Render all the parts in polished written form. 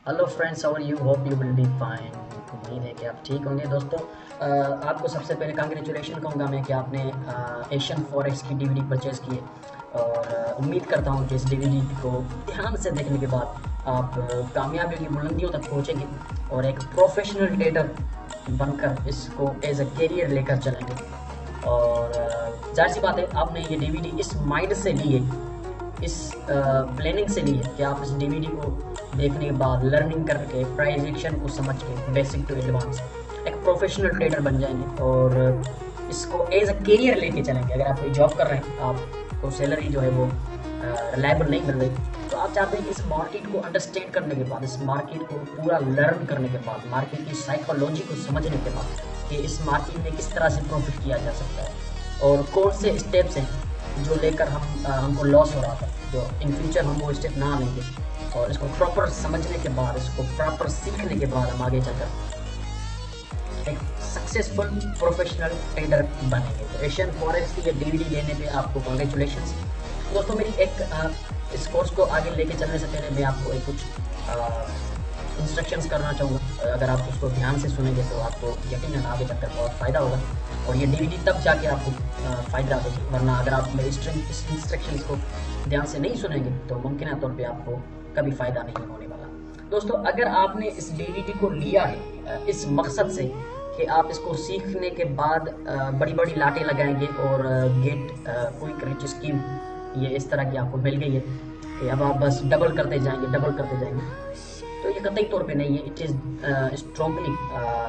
Hello friends, how are you? Hope you will be fine. उम्मीद है कि आप ठीक होंगे। दोस्तों, आपको सबसे पहले कांग्रेचुलेशन कहूँगा मैं कि आपने एशियन फॉरेक्स की डीवीडी परचेज़ की है। और उम्मीद करता हूँ कि इस डीवीडी को ध्यान से देखने के बाद आप कामयाबी की बुलंदियों तक पहुँचेंगे और एक प्रोफेशनल ट्रेडर बनकर इसको एज अ करियर लेकर चलेंगे। और जाहिर सी बात है, आपने ये डीवीडी इस माइंड से ली है, इस प्लानिंग से ली है कि आप इस डीवीडी को देखने के बाद लर्निंग करके प्राइस एक्शन को समझ के बेसिक टू एडवांस एक प्रोफेशनल ट्रेडर बन जाएंगे और इसको एज अ करियर लेके चलेंगे। अगर आप कोई जॉब कर रहे हैं, आपको सैलरी जो है वो रिलायबल नहीं मिल रही, तो आप चाहते हैं कि इस मार्केट को अंडरस्टैंड करने के बाद, इस मार्केट को पूरा लर्न करने के बाद, मार्केट की साइकोलॉजी को समझने के बाद कि इस मार्केट में किस तरह से प्रॉफिट किया जा सकता है और कौन से स्टेप्स हैं जो लेकर हमको लॉस हो रहा था, जो इन फ्यूचर हम वो स्टेप ना लेंगे। और इसको प्रॉपर समझने के बाद, इसको प्रॉपर सीखने के बाद हम आगे चलकर एक सक्सेसफुल प्रोफेशनल ट्रेडर बनेंगे। तो एशियन फॉरेक्स की ये डीवीडी लेने पे आपको कॉन्ग्रेचुलेशन। दोस्तों, मेरी इस कोर्स को आगे लेके चलने से पहले मैं आपको कुछ इंस्ट्रक्शंस करना चाहूँगा। अगर आप उसको ध्यान से सुनेंगे तो आपको यकीनन आगे चलकर बहुत फ़ायदा होगा और ये डीवीडी तब जाके आपको फ़ायदा देगी। वरना अगर आप मेरे इंस्ट्रक्शंस को ध्यान से नहीं सुनेंगे तो मुमकिन तौर पे आपको कभी फ़ायदा नहीं होने वाला। दोस्तों, अगर आपने इस डीवीडी को लिया है इस मकसद से कि आप इसको सीखने के बाद बड़ी बड़ी लाटें लगाएंगे और गेट क्विक रिच स्कीम ये इस तरह की आपको मिल गई है कि अब आप बस डबल करते जाएंगे, तो ये कतई तौर पे नहीं है। It is strongly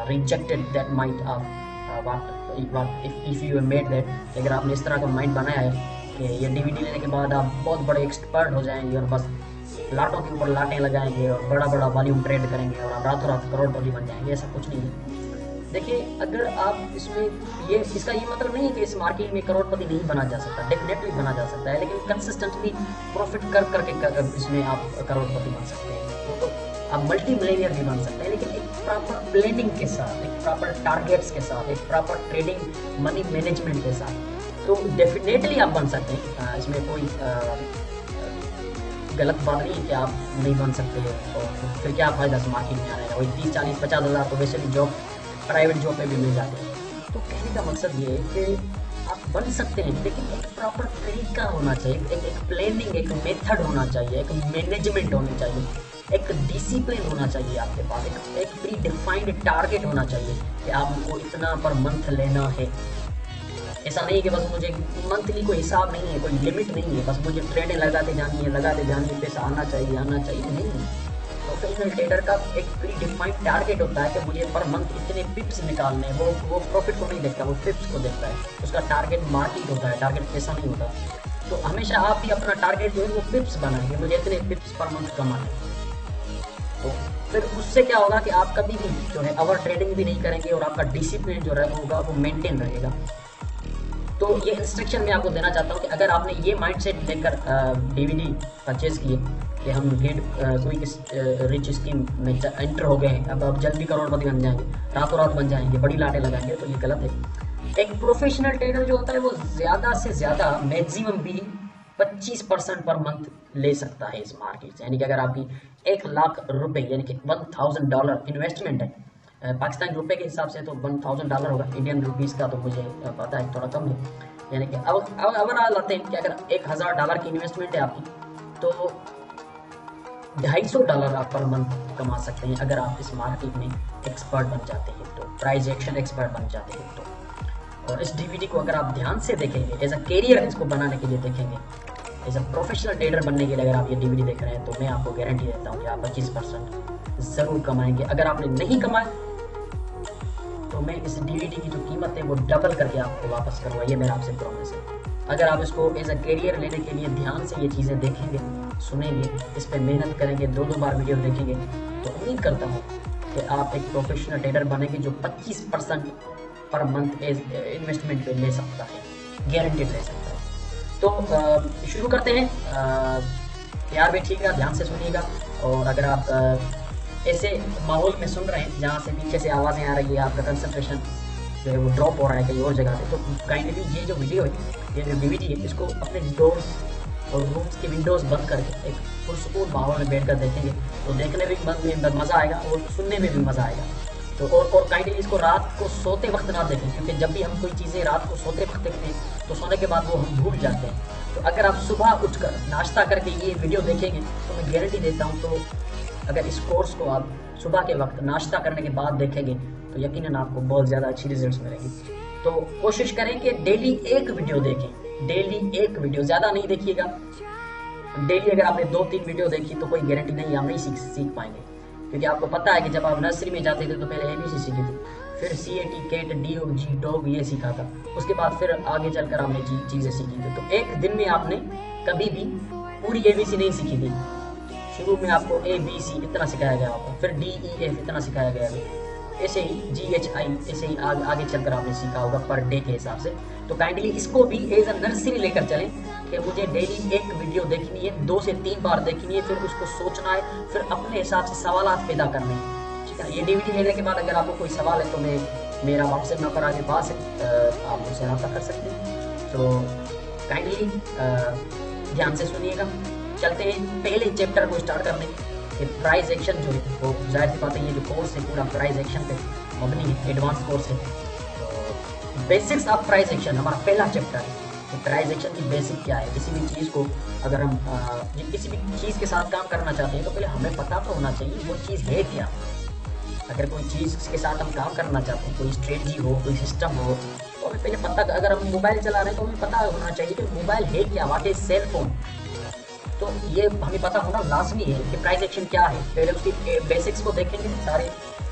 rejected that mind of what if you made that. अगर आपने इस तरह का माइंड बनाया है कि ये डीवीडी लेने के बाद आप बहुत बड़े एक्सपर्ट हो जाएंगे और बस लाटों के ऊपर लाटें लगाएंगे और बड़ा बड़ा वॉल्यूम ट्रेड करेंगे और आप रातों रात करोड़पति बन जाएंगे, ऐसा कुछ नहीं है। देखिए, अगर आप इसमें इसका ये मतलब नहीं है कि इस मार्केट में करोड़पति नहीं बना जा सकता, डेफिनेटली बना जा सकता है, लेकिन कंसिस्टेंटली प्रॉफिट कर करके इसमें आप करोड़पति बन सकते हैं। तो आप मल्टी मिलेनियर भी बन सकते हैं, लेकिन एक प्रॉपर प्लानिंग के साथ, एक प्रॉपर टारगेट्स के साथ, एक प्रॉपर ट्रेडिंग मनी मैनेजमेंट के साथ तो डेफिनेटली आप बन सकते हैं। इसमें कोई गलत बात नहीं है कि आप नहीं बन सकते हैं और फिर क्या फ़ायदा इस मार्केट में आने का। वही 30, 40, 50 हज़ार तो वैसे भी जॉब, प्राइवेट जॉब में भी मिल जाते हैं। तो कहने का मकसद ये है कि आप बन सकते हैं, लेकिन एक प्रॉपर तरीका होना चाहिए, एक प्लानिंग, एक मेथड होना चाहिए, एक मैनेजमेंट होनी चाहिए, एक डिसिप्लिन होना चाहिए आपके पास, एक प्री डिफाइंड टारगेट होना चाहिए कि आपको इतना पर मंथ लेना है। ऐसा नहीं कि बस मुझे मंथली कोई हिसाब नहीं है, कोई लिमिट नहीं है, बस मुझे ट्रेडें लगाते जानी है, पैसा आना चाहिए नहीं। प्रोफेशनल ट्रेडर का एक प्री डिफाइंड टारगेट होता है कि मुझे पर मंथ इतने पिप्स निकालने हैं। वो प्रॉफिट को नहीं देखता, वो पिप्स को देखता है। उसका टारगेट मार्केट होता है, टारगेट पैसा नहीं होता। तो हमेशा आप भी अपना टारगेट जो है वो पिप्स बनाएंगे, मुझे इतने पिप्स पर मंथ कमाने। तो फिर उससे क्या होगा कि आप कभी भी जो है ओवर ट्रेडिंग भी नहीं करेंगे और आपका डिसिप्लिन जो होगा वो मेंटेन रहेगा। तो ये इंस्ट्रक्शन मैं आपको देना चाहता हूँ कि अगर आपने ये माइंडसेट लेकर डीवीडी परचेज किए कि हम गेट कोई रिच स्कीम में एंटर हो गए हैं, अब जल्दी करोड़पति बन जाएंगे, रातों रात बन जाएंगे, बड़ी लाटें लगाएंगे, तो ये गलत है। एक प्रोफेशनल ट्रेडर जो होता है वो ज़्यादा से ज़्यादा मैक्सिमम भी 25% पर मंथ ले सकता है इस मार्केट से। यानी कि अगर आपकी 1,00,000 रुपये यानी कि $1,000 इन्वेस्टमेंट है, पाकिस्तानी रुपए के हिसाब से तो $1,000 होगा, इंडियन रुपीज़ का तो मुझे पता है थोड़ा कम है। यानी कि अब आ लाते हैं कि अगर $1,000 की इन्वेस्टमेंट है आपकी, तो $250 आप पर मंथ कमा सकते हैं अगर आप इस मार्केट में एक्सपर्ट बन जाते हैं, तो प्राइस एक्शन एक्सपर्ट बन जाते हैं। तो और इस डीवीडी को अगर आप ध्यान से देखेंगे, एज अ कैरियर इसको बनाने के लिए देखेंगे, एज अ प्रोफेशनल ट्रेडर बनने के लिए अगर आप ये डीवीडी देख रहे हैं, तो मैं आपको गारंटी देता हूँ कि आप 25% ज़रूर कमाएंगे। अगर आपने नहीं कमाया तो मैं इस डीवीडी की जो कीमत है वो डबल करके आपको वापस करूँगा, ये मेरा आपसे प्रॉमिस है। अगर आप इसको एज अ करियर लेने के लिए ध्यान से ये चीज़ें देखेंगे, सुनेंगे, इस पर मेहनत करेंगे, 2-2 बार वीडियो देखेंगे, तो उम्मीद करता हूँ कि आप एक प्रोफेशनल ट्रेडर बनेंगे जो 25% पर मंथ एज इन्वेस्टमेंट पे ले सकता है, गारंटेड ले सकता है। तो शुरू करते हैं। प्यार बैठिएगा, ध्यान से सुनिएगा। और अगर आप ऐसे माहौल में सुन रहे हैं जहाँ से पीछे से आवाज़ें आ रही है, आपका कंसंट्रेशन जो है वो ड्रॉप हो रहा है कहीं और जगह पे, तो काइंडली ये जो वीडियो है, ये जो डीवीडी है, इसको अपने डोर्स और रूम्स की विंडोज़ बंद करके एक पुरसकून माहौल में बैठ कर देखेंगे तो देखने में मज़ा आएगा और सुनने में भी मज़ा आएगा। तो और काइंडली इसको रात को सोते वक्त ना देखें, क्योंकि जब भी हम कोई चीज़ें रात को सोते वक्त देखते हैं तो सोने के बाद वो हम भूल जाते हैं। तो अगर आप सुबह उठकर नाश्ता करके ये वीडियो देखेंगे तो मैं गारंटी देता हूँ, तो अगर इस कोर्स को आप सुबह के वक्त नाश्ता करने के बाद देखेंगे तो यकीनन आपको बहुत ज़्यादा अच्छी रिजल्ट्स मिलेंगे। तो कोशिश करें कि डेली एक वीडियो देखें, डेली एक वीडियो, ज़्यादा नहीं देखिएगा। डेली अगर आपने 2-3 वीडियो देखी तो कोई गारंटी नहीं आप नहीं सीख पाएंगे, क्योंकि आपको पता है कि जब आप नर्सरी में जाते थे तो पहले ABC सीखी थी, फिर CAT, कैट, DOG, डॉग ये सीखा था, उसके बाद फिर आगे चलकर आपने चीज़ें सीखी थी। तो एक दिन में आपने कभी भी पूरी ABC नहीं सीखी थी। शुरू में आपको ABC इतना सिखाया गया होगा, फिर DEF इतना सिखाया गया होगा, ऐसे ही GHI, ऐसे ही आगे चलकर आपने सीखा होगा पर डे के हिसाब से। तो काइंडली इसको भी एज अ नर्सरी लेकर चलें कि मुझे डेली एक वीडियो देखनी है, 2 से 3 बार देखनी है, फिर उसको सोचना है, फिर अपने हिसाब से सवालात पैदा करने हैं। ठीक है, ये DVD लेने के बाद अगर आपको कोई सवाल है तो मेरा व्हाट्सएप नंबर आपके पास है, आप मुझसे रब्ता कर सकते हैं। तो काइंडली ध्यान से सुनिएगा। चलते हैं पहले चैप्टर को स्टार्ट करने। ये प्राइस एक्शन जो है वो जाहिर सी बात है, ये जो कोर्स है पूरा प्राइस एक्शन पे मबनी है, एडवांस कोर्स है। तो बेसिक्स ऑफ प्राइस एक्शन हमारा पहला चैप्टर है। तो प्राइस एक्शन की बेसिक क्या है, किसी भी चीज़ को अगर हम किसी भी चीज़ के साथ काम करना चाहते हैं तो पहले हमें पता तो होना चाहिए वो चीज़ है क्या। अगर कोई चीज़ के साथ हम काम करना चाहते हैं, कोई स्ट्रेटजी हो, कोई सिस्टम हो, तो हमें पहले पता, अगर हम मोबाइल चला रहे हैं तो हमें पता होना चाहिए कि मोबाइल है क्या, व्हाट इज सेल फोन। तो ये हमें पता होना लाजमी है कि प्राइस एक्शन क्या है। पहले उसकी बेसिक्स को देखेंगे सारे,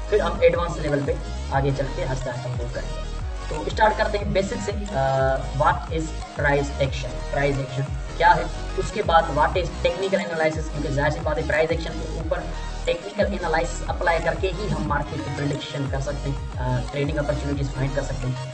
फिर हम एडवांस लेवल पे आगे चल के आस्ते आस्ते मूव करेंगे। तो स्टार्ट करते हैं बेसिक से। What is price action, price action क्या है। उसके बाद व्हाट इज टेक्निकल एनालिसिस, क्योंकि जाहिर सी बात है प्राइस एक्शन के ऊपर टेक्निकल एनालिसिस अप्लाई करके ही हम मार्केट की प्रेडिक्शन कर सकते हैं, ट्रेडिंग अपॉर्चुनिटीज फाइंड कर सकते हैं।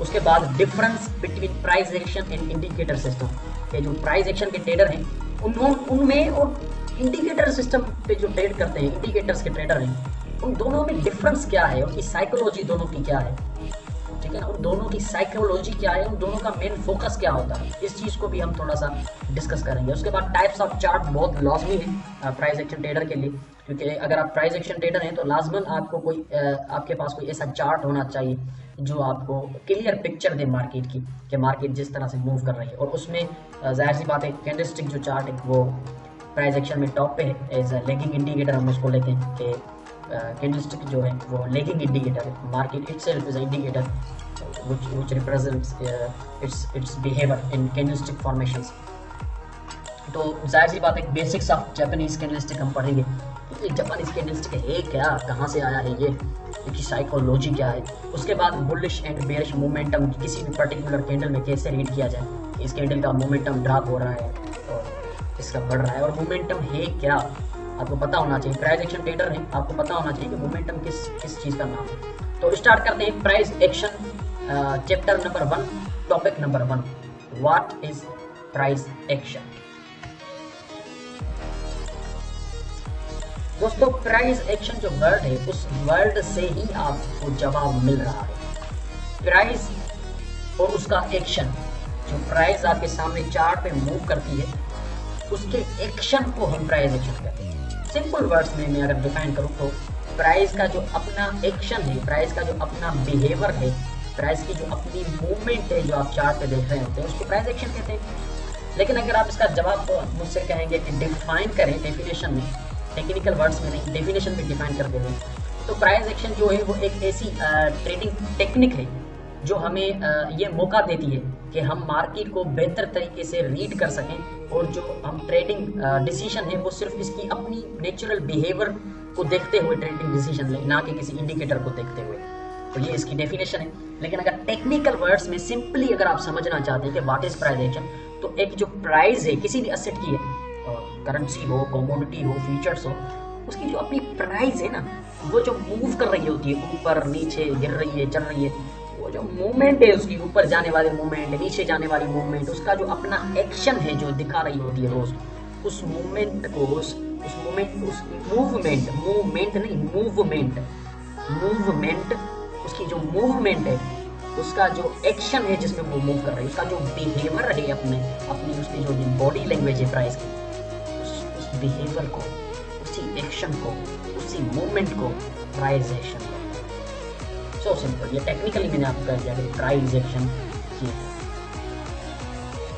उसके बाद difference between price action and indicator system, के जो प्राइस एक्शन के ट्रेडर हैं उनमें और इंडिकेटर सिस्टम पे जो ट्रेड करते हैं, इंडिकेटर्स के ट्रेडर हैं, उन दोनों में डिफरेंस क्या है, उनकी साइकोलॉजी दोनों की क्या है। ठीक है ना, उन दोनों की साइकोलॉजी क्या है, उन दोनों का मेन फोकस क्या होता है, इस चीज़ को भी हम थोड़ा सा डिस्कस करेंगे। उसके बाद टाइप्स ऑफ चार्ट बहुत लाजमी है प्राइस एक्शन ट्रेडर के लिए, क्योंकि अगर आप प्राइस एक्शन ट्रेडर हैं तो लाजमन आपको आपके पास कोई ऐसा चार्ट होना चाहिए जो आपको क्लियर पिक्चर दे मार्केट की, कि मार्केट जिस तरह से मूव कर रही है। और उसमें जाहिर सी बात है कैंडलस्टिक जो चार्ट है वो प्राइस एक्शन में टॉप पे है, एज अ लेगिंग इंडिकेटर हम उसको लेते हैं कि कैंडलस्टिक जो है वो लेगिंग इंडिकेटर है। Market itself is indicator which represents its behavior in candlestick formations। तो जाहिर सी बात है बेसिक्स ऑफ जापानीज कैंडलस्टिक हम पढ़ेंगे। ये जापानीज कैंडलस्टिक है क्या, कहाँ से आया है ये, इसकी साइकोलॉजी क्या है। उसके बाद बुलिश एंड बेयरिश मोमेंटम, किसी भी पर्टिकुलर कैंडल में कैसे रीड किया जाए, इस कैंडल का मोमेंटम ड्रॉप हो रहा है और इसका बढ़ रहा है, और मोमेंटम है क्या आपको पता होना चाहिए। प्राइस एक्शन ट्रेडर है, आपको पता होना चाहिए कि मोमेंटम किस चीज़ का नाम है। तो स्टार्ट करते हैं price action chapter number 1, topic number 1, what is price action. दोस्तों प्राइस एक्शन जो वर्ड है उस वर्ड से ही आपको जवाब मिल रहा है। प्राइस और उसका एक्शन, जो प्राइस आपके सामने चार्ट पे मूव करती है उसके एक्शन को हम प्राइस एक्शन कहते हैं। सिंपल वर्ड्स में मैं अगर डिफाइन करूं तो प्राइस का जो अपना एक्शन है, प्राइस का जो अपना बिहेवियर है, प्राइस की जो अपनी मूवमेंट है जो आप चार्ट पे देख रहे होते हैं उसको प्राइस एक्शन कहते हैं। लेकिन अगर आप इसका जवाब मुझसे कहेंगे कि डिफाइन करें डेफिनेशन में, टेक्निकल वर्ड्स में नहीं, डेफिनेशन में डिफाइन कर देंगे, तो प्राइस एक्शन जो है वो एक ऐसी ट्रेडिंग टेक्निक है जो हमें ये मौका देती है कि हम मार्केट को बेहतर तरीके से रीड कर सकें, और जो हम ट्रेडिंग डिसीजन है वो सिर्फ इसकी अपनी नेचुरल बिहेवियर को देखते हुए ट्रेडिंग डिसीजन लें, ना कि किसी इंडिकेटर को देखते हुए। तो ये इसकी डेफिनेशन है। लेकिन अगर टेक्निकल वर्ड्स में सिंपली अगर आप समझना चाहते हैं कि व्हाट इज प्राइस एक्शन, तो एक जो प्राइस है किसी भी एसेट की है, करेंसी हो, कमोडिटी हो, फ्यूचर्स हो, उसकी जो अपनी प्राइस है ना, वो जो मूव कर रही होती है, ऊपर नीचे गिर रही है, चल रही है, वो जो मूवमेंट है उसकी, ऊपर जाने वाली मूवमेंट, नीचे जाने वाली मूवमेंट, उसका जो अपना एक्शन है जो दिखा रही होती है रोज, उस मूवमेंट को मूवमेंट उसकी जो मूवमेंट है उसका जो एक्शन है जिसमें वो मूव कर रही है, उसका जो बिहेवियर है अपनी उसकी जो बॉडी लैंग्वेज है प्राइस की, उस बिहेवियर को, उसी एक्शन को, उसी मूवमेंट को प्राइस एक्शन है। सो सिंपल, ये टेक्निकली मैंने आपको कह दिया कि प्राइस एक्शन ये है।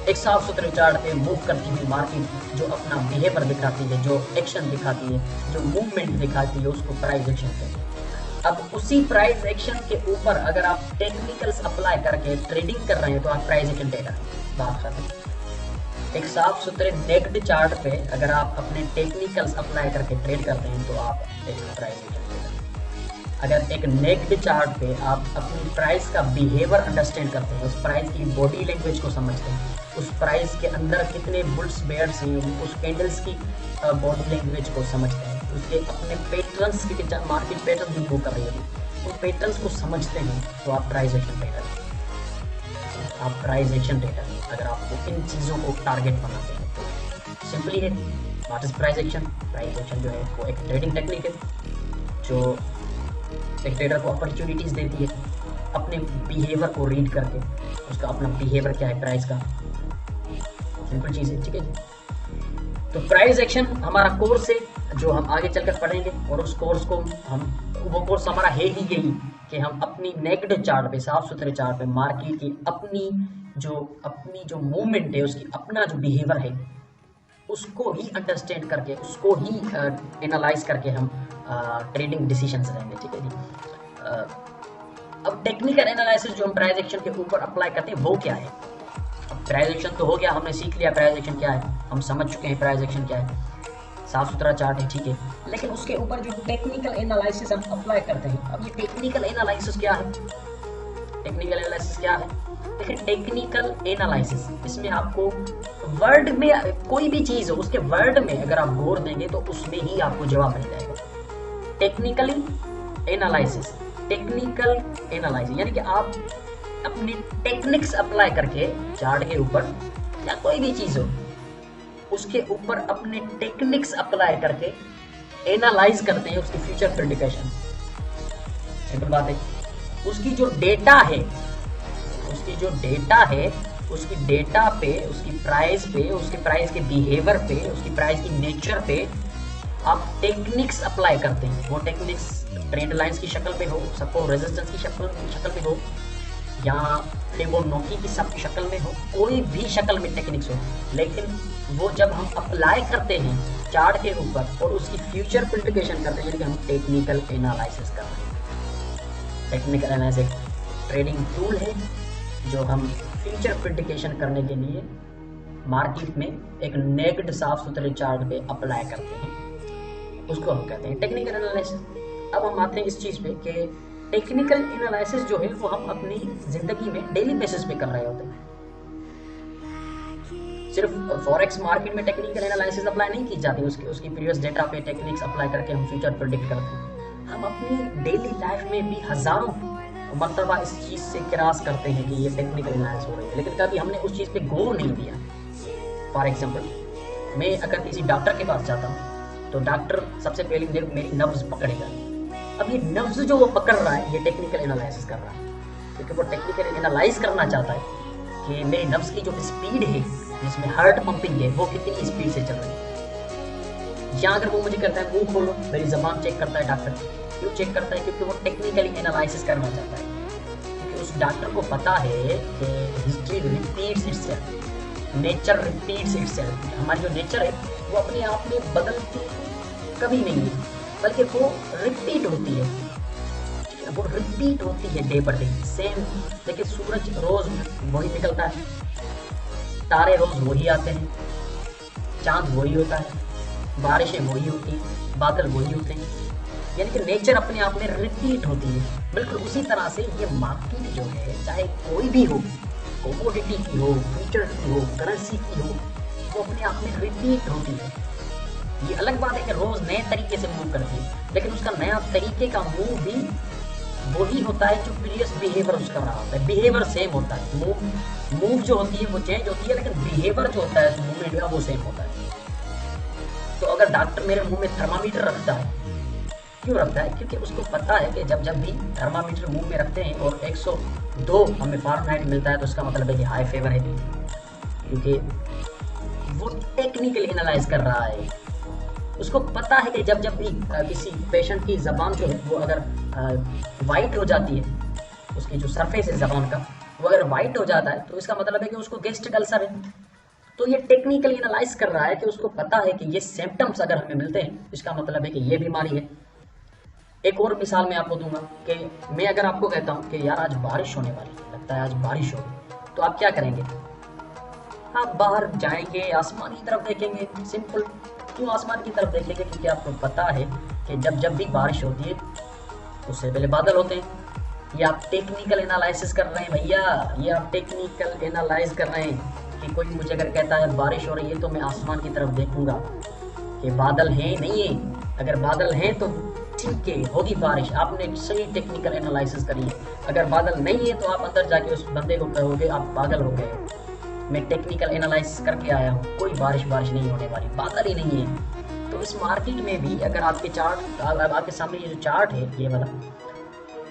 एक साफ सुथरे चार्ट पे मूव करती हुई मार्केट जो अपना बिहेवियर दिखाती है, जो एक्शन दिखाती है, जो मूवमेंट दिखाती है, उसको प्राइस एक्शन कहते हैं। अब उसी प्राइस एक्शन के ऊपर अगर आप टेक्निकल्स अप्लाई करके ट्रेडिंग कर रहे हैं तो आप प्राइस एक्शन ट्रेडर, बात खत्म। एक साफ सुथरे नेक्ड चार्ट पे अगर आप अपने टेक्निकल्स अप्लाई करके ट्रेड करते हैं तो आप एक प्राइस एक्शन ट्रेडर। अगर एक नेक्ड चार्ट पे आप अपनी प्राइस का बिहेवियर अंडरस्टैंड करते हैं, उस प्राइस की बॉडी लैंग्वेज को समझते हैं, उस प्राइस के अंदर कितने बुल्स बेयर्स हैं, उस कैंडल्स की बॉडी लैंग्वेज को समझते हैं, उसके अपने पैटर्न्स की मार्केट पैटर्न जो कर रही है उन पैटर्न्स को समझते हैं तो आप प्राइस एक्शन ट्रेडर। आप प्राइस एक्शन ट्रेडर अगर आपको इन चीज़ों को टारगेट बनाते हैं तो सिंपली है what is price action. Price action जो है वो एक ट्रेडिंग टेक्निक है जो एक ट्रेडर को अपॉर्चुनिटीज देती है अपने बिहेवियर को रीड करके, उसका अपना बिहेवियर क्या है प्राइस का, सिंपल चीज़ है, ठीक है। तो प्राइस एक्शन हमारा कोर्स है जो हम आगे चलकर पढ़ेंगे और उस कोर्स को वो कोर्स हमारा है ही यही कि हम अपनी नेक्ड चार्ट पे, साफ सुथरे चार्ट पे मार्केट की अपनी जो मूवमेंट है, उसकी अपना जो बिहेवियर है उसको ही अंडरस्टैंड करके, उसको ही एनालाइज करके हम ट्रेडिंग डिसीजंस लेंगे, ठीक है जी। अब टेक्निकल एनालिसिस जो हम प्राइस एक्शन के ऊपर अप्लाई करते हैं वो क्या है। अब प्राइस एक्शन तो हो गया, हमने सीख लिया प्राइस एक्शन क्या है, हम समझ चुके हैं प्राइस एक्शन क्या है, साफ सुथरा चार्ट है, ठीक है। लेकिन उसके ऊपर जो टेक्निकल एनालिसिस हम अप्लाई करते हैं, अब ये टेक्निकल एनालिसिस क्या है, टेक्निकल एनालिसिस क्या है, देखिए टेक्निकल एनालिसिस इसमें आपको वर्ड में कोई भी चीज़ हो उसके वर्ड में अगर आप गौर देंगे तो उसमें ही आपको जवाब मिल जाएगा। टेक्निकली एनालिसिस, टेक्निकल एनालिसिस यानी कि आप अपनी टेक्निक्स अप्लाई करके चार्ट के ऊपर या कोई भी चीज़ हो उसके ऊपर अपने टेक्निक्स अप्लाई करके एनालाइज करते हैं उसकी फ्यूचर प्रेडिक्शन। सिंपल बात है, उसकी जो डेटा है, उसकी डेटा पे, उसकी प्राइस पे, उसके प्राइस के बिहेवियर पे, उसकी प्राइस की नेचर पे आप टेक्निक्स अप्लाई करते हैं। वो टेक्निक्स ट्रेंड लाइंस की शक्ल में हो, सपोर्ट रेजिस्टेंस की शक्ल में हो, या फिबोनाची की शक्ल में हो, कोई भी शक्ल में टेक्निक्स हो, लेकिन वो जब हम अप्लाई करते हैं चार्ट के ऊपर और उसकी फ्यूचर प्रेडिक्शन करते हैं, यानी कि हम टेक्निकल एनालिसिस कर रहे हैं। टेक्निकल एनालिसिस ट्रेडिंग टूल है जो हम फ्यूचर प्रेडिक्शन करने के लिए मार्केट में एक नेक्ड साफ सुथरे चार्ट पे अप्लाई करते हैं, उसको हम कहते हैं टेक्निकल एनालिसिस। अब हम आते हैं इस चीज़ पे कि टेक्निकल एनालिसिस जो है वो हम अपनी ज़िंदगी में डेली बेसिस पे कर रहे होते हैं। सिर्फ फॉरेक्स मार्केट में टेक्निकल एनालिसिस अप्लाई नहीं की जाती, उसकी प्रीवियस डेटा पे टेक्निक्स अप्लाई करके हम फ्यूचर प्रेडिक्ट करते हैं। हम अपनी डेली लाइफ में भी हज़ारों मरतबा इस चीज़ से क्रॉस करते हैं कि ये टेक्निकल एनालिसिस हो रही है, लेकिन कभी हमने उस चीज़ पे गौर नहीं दिया। फॉर एग्जांपल, मैं अगर किसी डॉक्टर के पास जाता हूँ तो डॉक्टर सबसे पहले मेरी नब्ज़ पकड़ेगा। अब ये नब्ज़ जो वो पकड़ रहा है ये टेक्निकल एनालिसिस कर रहा है, क्योंकि वो टेक्निकल एनालाइज करना चाहता है कि मेरी नब्ज़ की जो स्पीड है जिसमें हार्ट पंपिंग है वो कितनी स्पीड से चल रही है। या अगर वो मुझे कहता है मुंह खोलो, मेरी ज़बान चेक करता है डॉक्टर। क्यों चेक करता है? क्योंकि वो टेक्निकली एनालिसिस करना चाहता है, क्योंकि उस डॉक्टर को पता है कि history repeats itself, nature repeats itself. हमारी जो नेचर है वो अपने आप में बदलती कभी नहीं है, बल्कि वो रिपीट होती है, वो रिपीट होती है डे पर डे सेम। देखिए सूरज रोज वही निकलता है, तारे रोज वही आते हैं, चांद वही होता है, बारिशें वही होती हैं, बादल वही होते हैं, यानी कि नेचर अपने आप में रिपीट होती है। बिल्कुल उसी तरह से ये मार्केट जो है, चाहे कोई भी हो, कमोडिटी की हो, फ्यूचर की हो, करेंसी की हो, वो अपने आप में रिपीट होती है। ये अलग बात है कि रोज नए तरीके से मूव करती है, लेकिन उसका नया तरीके का मूव भी वही होता है जो प्रीवियस बिहेवियर उसका रहा होता है। बिहेवियर सेम होता है, मूव जो होती है वो चेंज होती है, लेकिन बिहेवियर जो होता है मूवमेंट का वो सेम होता है। तो अगर डॉक्टर मेरे मुंह में थर्मामीटर रखता है क्यों रखता है? क्योंकि उसको पता है कि जब जब भी थर्मामीटर मुंह में रखते हैं और 102 हमें फ़ारेनहाइट मिलता है तो उसका मतलब है कि हाई फीवर है, क्योंकि वो टेक्निकली एनालाइज कर रहा है। उसको पता है कि जब जब भी किसी पेशेंट की ज़बान जो है वो अगर वाइट हो जाती है, उसकी जो सरफेस है ज़बान का वो अगर वाइट हो जाता है तो इसका मतलब है कि उसको गैस्ट्रिक अल्सर है। तो ये टेक्निकली एनालाइज कर रहा है कि उसको पता है कि ये सिम्टम्स अगर हमें मिलते हैं इसका मतलब है कि ये बीमारी है। एक और मिसाल मैं आपको दूंगा कि मैं अगर आपको कहता हूँ कि यार आज बारिश होने वाली है, लगता है आज बारिश होगी, तो आप क्या करेंगे? आप बाहर जाएंगे, आसमान की तरफ देखेंगे, सिंपल। क्यों आसमान की तरफ देखेंगे? क्योंकि आपको पता है कि जब जब भी बारिश होती है उससे पहले बादल होते हैं। ये आप टेक्निकल एनालिसिस कर रहे हैं भैया, ये आप टेक्निकल एनालाइज कर रहे हैं कि कोई मुझे अगर कहता है बारिश हो रही है तो मैं आसमान की तरफ देखूंगा कि बादल हैं नहीं है। अगर बादल हैं तो ठीक है, होगी बारिश, आपने सही टेक्निकल एनालिसिस करी है। अगर बादल नहीं है तो आप अंदर जाके उस बंदे को कहोगे आप पागल हो गए, मैं टेक्निकल एनालिसिस करके आया हूँ, कोई बारिश नहीं होने वाली, बादल ही नहीं है। तो इस मार्केट में भी अगर आपके चार्ट, आपके सामने ये जो चार्ट है, ये वाला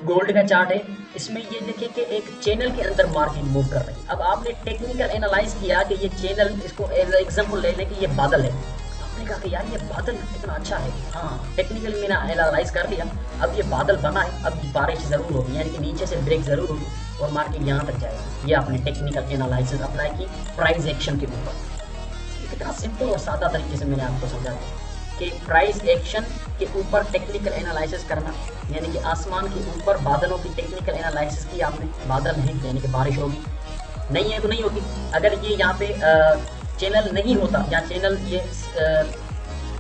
गोल्ड का चार्ट है, इसमें ये देखिए कि एक चैनल के अंदर मार्केट मूव कर रही है। अब आपने टेक्निकल एनालाइज किया कि ये चैनल, इसको एज एग्जांपल ले लें कि ये बादल है, आपने कहा कि यार ये बादल कितना अच्छा है, हाँ टेक्निकल मैंने एनालाइज कर लिया, अब ये बादल बना है, अब बारिश जरूर होगी, यानी कि नीचे से ब्रेक जरूर होगी और मार्केट यहाँ तक जाएगी। ये आपने टेक्निकल एनालिसिस अप्लाई की प्राइस एक्शन के ऊपर। कितना सिंपल और सादा तरीके से मैंने आपको समझा कि प्राइस एक्शन के ऊपर टेक्निकल एनालिसिस करना, यानी कि आसमान के ऊपर बादलों की टेक्निकल एनालिसिस की आपने, बादल है यानी कि बारिश होगी, नहीं है तो नहीं होगी। अगर ये यहाँ पे चैनल नहीं होता या चैनल ये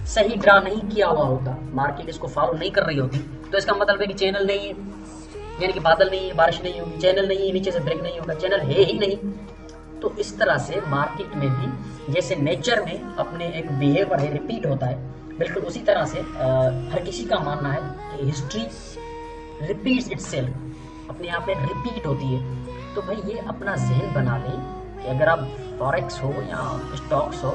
सही ड्रा नहीं किया हुआ होता, मार्केट इसको फॉलो नहीं कर रही होती, तो इसका मतलब है कि चैनल नहीं है, यानी कि बादल नहीं है, बारिश नहीं होगी, चैनल नहीं है, नीचे से ब्रेक नहीं होगा, चैनल है ही नहीं। तो इस तरह से मार्केट में भी जैसे नेचर में अपने एक बिहेवियर है रिपीट होता है, बिल्कुल उसी तरह से हर किसी का मानना है कि हिस्ट्री रिपीट्स इटसेल्फ, अपने आप में रिपीट होती है। तो भाई ये अपना जहन बना लें कि अगर आप फॉरेक्स हो या स्टॉक्स हो,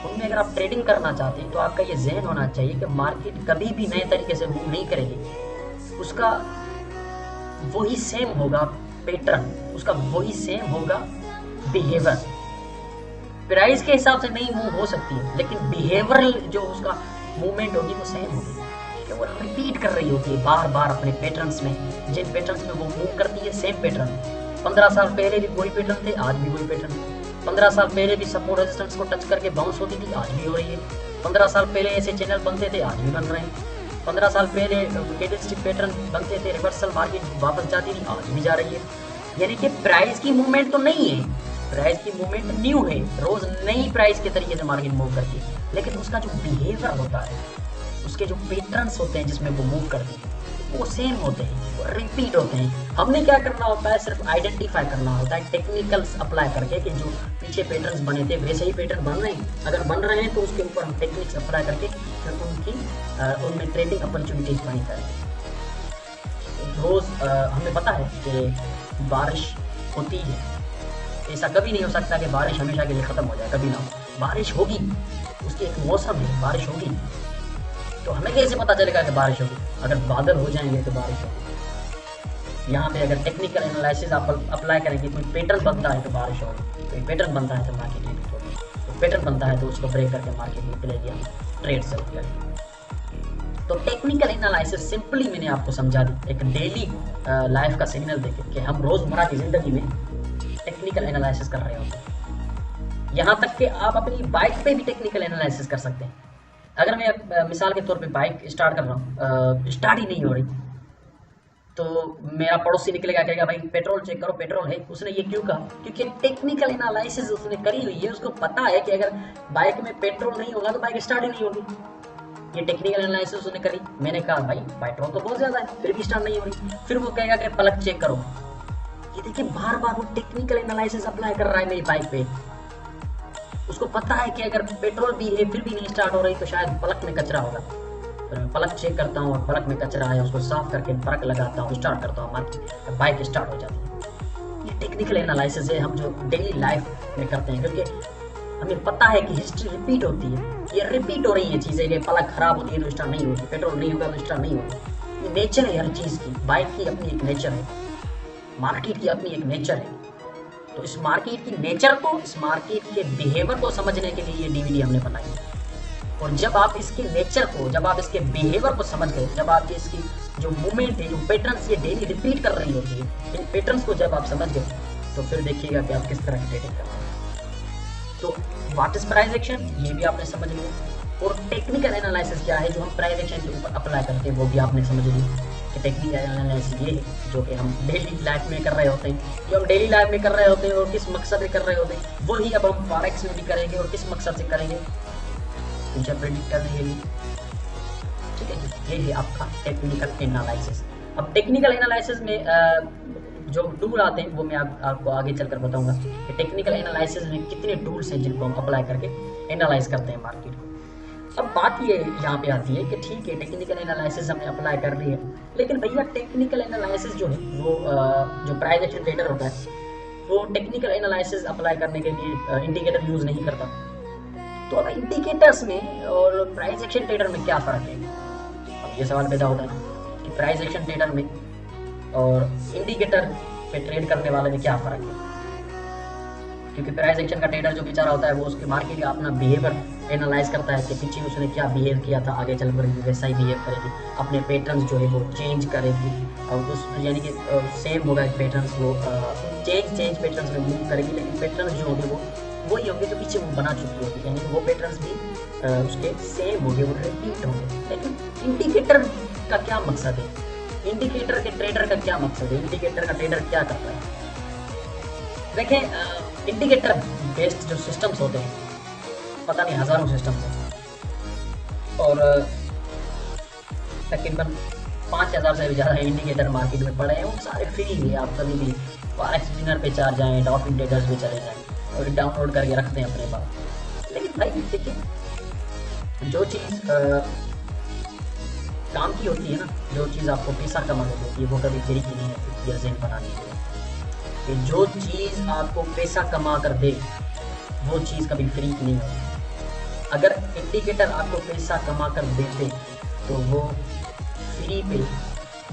उनमें अगर आप ट्रेडिंग करना चाहते हैं तो आपका ये जहन होना चाहिए कि मार्केट कभी भी नए तरीके से मूव नहीं करेगी, उसका वही सेम होगा पैटर्न, उसका वही सेम होगा बिहेवियर। प्राइस के हिसाब से नहीं मूव हो सकती है, लेकिन बिहेवियरल जो उसका मूवमेंट होगी वो सेम होगी, कि वो रिपीट कर रही होती है बार बार अपने पैटर्न्स में, जिन पैटर्न्स में वो मूव करती है सेम पैटर्न। 15 साल पहले भी वही पैटर्न थे, आज भी वही पैटर्न। 15 साल पहले भी सपोर्ट रेजिस्टेंस को टच करके बाउंस होती थी, आज भी हो रही है। 15 साल पहले ऐसे चैनल बनते थे, आज भी बन रहे हैं। 15 साल पहले कैंडलस्टिक पैटर्न बनते थे, रिवर्सल मार्केट वापस जाती थी, आज भी जा रही है। यानी कि प्राइस की मूवमेंट तो नहीं है, प्राइस की मूवमेंट न्यू है, रोज नई प्राइस के तरीके से मार्केट मूव करती है, लेकिन उसका जो बिहेवियर होता है, उसके जो पैटर्न्स होते हैं जिसमें वो मूव करती है, वो सेम होते हैं, वो रिपीट होते हैं। हमने क्या करना होता है, सिर्फ आइडेंटिफाई करना होता है टेक्निकल्स अप्लाई करके कि जो पीछे पैटर्न्स बने थे वैसे ही पैटर्न बन रहे हैं। अगर बन रहे हैं तो उसके ऊपर हम टेक्निक्स अप्लाई करके फिर उनमें ट्रेडिंग अपॉर्चुनिटीज बनी करें। रोज हमें पता है कि बारिश होती है, ऐसा कभी नहीं हो सकता कि बारिश हमेशा के लिए खत्म हो जाए, कभी ना हो, बारिश होगी, उसकी एक मौसम है, बारिश होगी। तो हमें कैसे पता चलेगा कि बारिश होगी? अगर बादल हो जाएंगे तो बारिश होगी। यहाँ पे अगर टेक्निकल एनालिसिस आप अप्लाई करेंगे, कोई पैटर्न बनता है तो बारिश होगी, कोई पैटर्न बनता है तो मार्केट हिट होगी, तो पैटर्न बनता है तो उसको ब्रेक करके मार्केट निकलेगी, हम ट्रेड सेल करेंगे। तो टेक्निकल एनालिसिस सिंपली मैंने आपको समझा दी, एक डेली लाइफ का सिग्नल देके कि हम रोजमर्रा की जिंदगी में टेक्निकल एनालिसिस कर रहे होते हैं। यहाँ तक कि आप अपनी बाइक पे भी टेक्निकल एनालिसिस कर सकते हैं। अगर मैं मिसाल के तौर पे बाइक स्टार्ट कर रहा हूँ, स्टार्ट ही नहीं हो रही, तो मेरा पड़ोसी निकलेगा, कहेगा भाई पेट्रोल चेक करो, पेट्रोल है। उसने ये क्यों कहा? क्योंकि टेक्निकल एनालिसिस उसने करी हुई है, उसको पता है कि अगर बाइक में पेट्रोल नहीं होगा तो बाइक स्टार्ट ही नहीं होगी। ये टेक्निकल एनालिसिस उसने करी। मैंने कहा भाई पेट्रोल तो बहुत ज्यादा है, फिर भी स्टार्ट नहीं हो रही। फिर वो कहेगा कि प्लग चेक करो। ये देखिए बार बार वो टेक्निकल एनालिसिस अप्लाई कर रहा है मेरी बाइक पे। उसको पता है कि अगर पेट्रोल भी है फिर भी नहीं स्टार्ट हो रही तो शायद प्लग में कचरा होगा। फिर मैं प्लग चेक करता हूँ और प्लग में कचरा है, उसको साफ करके प्लग लगाता हूँ, स्टार्ट करता हूँ, बाइक स्टार्ट हो जाती है। ये टेक्निकल एनालिसिस है हम जो डेली लाइफ में करते हैं, क्योंकि हमें पता है कि हिस्ट्री रिपीट होती है। ये रिपीट हो रही है चीज़ें, ये पलक खराब होती है तो स्टार्ट नहीं होगी, पेट्रोल नहीं होगा तो स्टार्ट नहीं होगी। ये नेचर है हर चीज़ की, बाइक की अपनी एक नेचर है, मार्केट की अपनी एक नेचर है। तो इस मार्केट की नेचर को, इस मार्केट के बिहेवियर को समझने के लिए ये डीवीडी हमने बनाई है। और जब आप इसके नेचर को, जब आप इसके बिहेवियर को समझ गए, जब आप इसकी जो मूवमेंट है, जो पैटर्न्स ये डेली रिपीट कर रही होती है, इन पैटर्न्स को जब आप समझ गए तो फिर देखिएगा कि आप किस तरह की ट्रेडिंग कर रहे हैं। तो व्हाट इज प्राइस एक्शन, ये भी आपने समझ लिया। और टेक्निकल एनालिसिस क्या है जो हम प्राइस एक्शन के ऊपर अप्लाई करते हैं, वो भी आपने समझ लिया कि टेक्निकल एनालिसिस ये है जो कि हम डेली लाइफ में कर रहे होते हैं, जो हम डेली लाइफ में कर रहे होते हैं और किस मकसद से कर रहे होते हैं, वही अब हम फॉरेक्स में भी करेंगे। और किस मकसद से करेंगे, फ्यूचर प्रेडिक्ट करने के लिए। ठीक है जी, ये है आपका टेक्निकल एनालिसिस। अब टेक्निकल एनालिसिस में जो टूल आते हैं वो मैं आपको आगे चलकर बताऊंगा कि टेक्निकल एनालिसिस में कितने टूल्स हैं जिनको हम अप्लाई करके एनालाइज करते हैं मार्केट को। अब बात ये यहाँ पे आती है कि ठीक है टेक्निकल एनालिसिस हमने अप्लाई कर ली है, लेकिन भैया टेक्निकल एनालिसिस जो है वो जो प्राइस एक्शन ट्रेडर होता है वो टेक्निकल एनालिसिस अप्लाई करने के लिए इंडिकेटर यूज़ नहीं करता। तो अब इंडिकेटर्स में और प्राइस एक्शन ट्रेडर में क्या फ़र्क है? अब ये सवाल पैदा होता है कि प्राइस एक्शन ट्रेडर में और इंडिकेटर पे ट्रेड करने वाले में क्या फ़र्क है? क्योंकि प्राइस एक्शन का ट्रेडर जो बेचारा होता है वो उसके मार्केट का अपना बिहेवियर एनालाइज करता है कि पीछे उसने क्या बिहेव किया था, आगे चल कर वैसा ही बिहेव करेगी, अपने पैटर्न्स जो है वो चेंज करेगी और उस यानी कि सेम होगा पैटर्न्स, वो चेंज पैटर्न्स में मूव करेगी, लेकिन पैटर्न्स जो होंगे वो वही होंगे जो पीछे वो बना चुकी होगी, यानी वो पैटर्न्स भी उसके सेम होंगे, वो रिपीट होंगे। लेकिन इंडिकेटर का क्या मकसद है, इंडिकेटर के ट्रेडर का क्या मकसद है, इंडिकेटर का ट्रेडर क्या करता है? देखें इंडिकेटर बेस्ड जो सिस्टम्स होते हैं, पता नहीं हज़ारों सिस्टम्स हैं और तकरीबन 5000 से भी ज़्यादा इंडिकेटर मार्केट में पड़े हैं, वो सारे फ्री हैं। आप कभी भी फॉरेक्स बिगिनर पे चार जाएँ, डॉल्फिन ट्रेडर्स पे चले जाएँ और डाउनलोड करके रखते हैं अपने पास। लेकिन भाई देखिए जो चीज़ काम की होती है ना, जो चीज़ आपको पैसा कमाने होती है वो कभी फ्री की नहीं होती। ये ज़हन बनानी है कि जो चीज़ आपको पैसा कमा कर दे वो चीज़ कभी फ्री की नहीं होती। अगर इंडिकेटर आपको पैसा कमा कर देते तो वो फ्री पे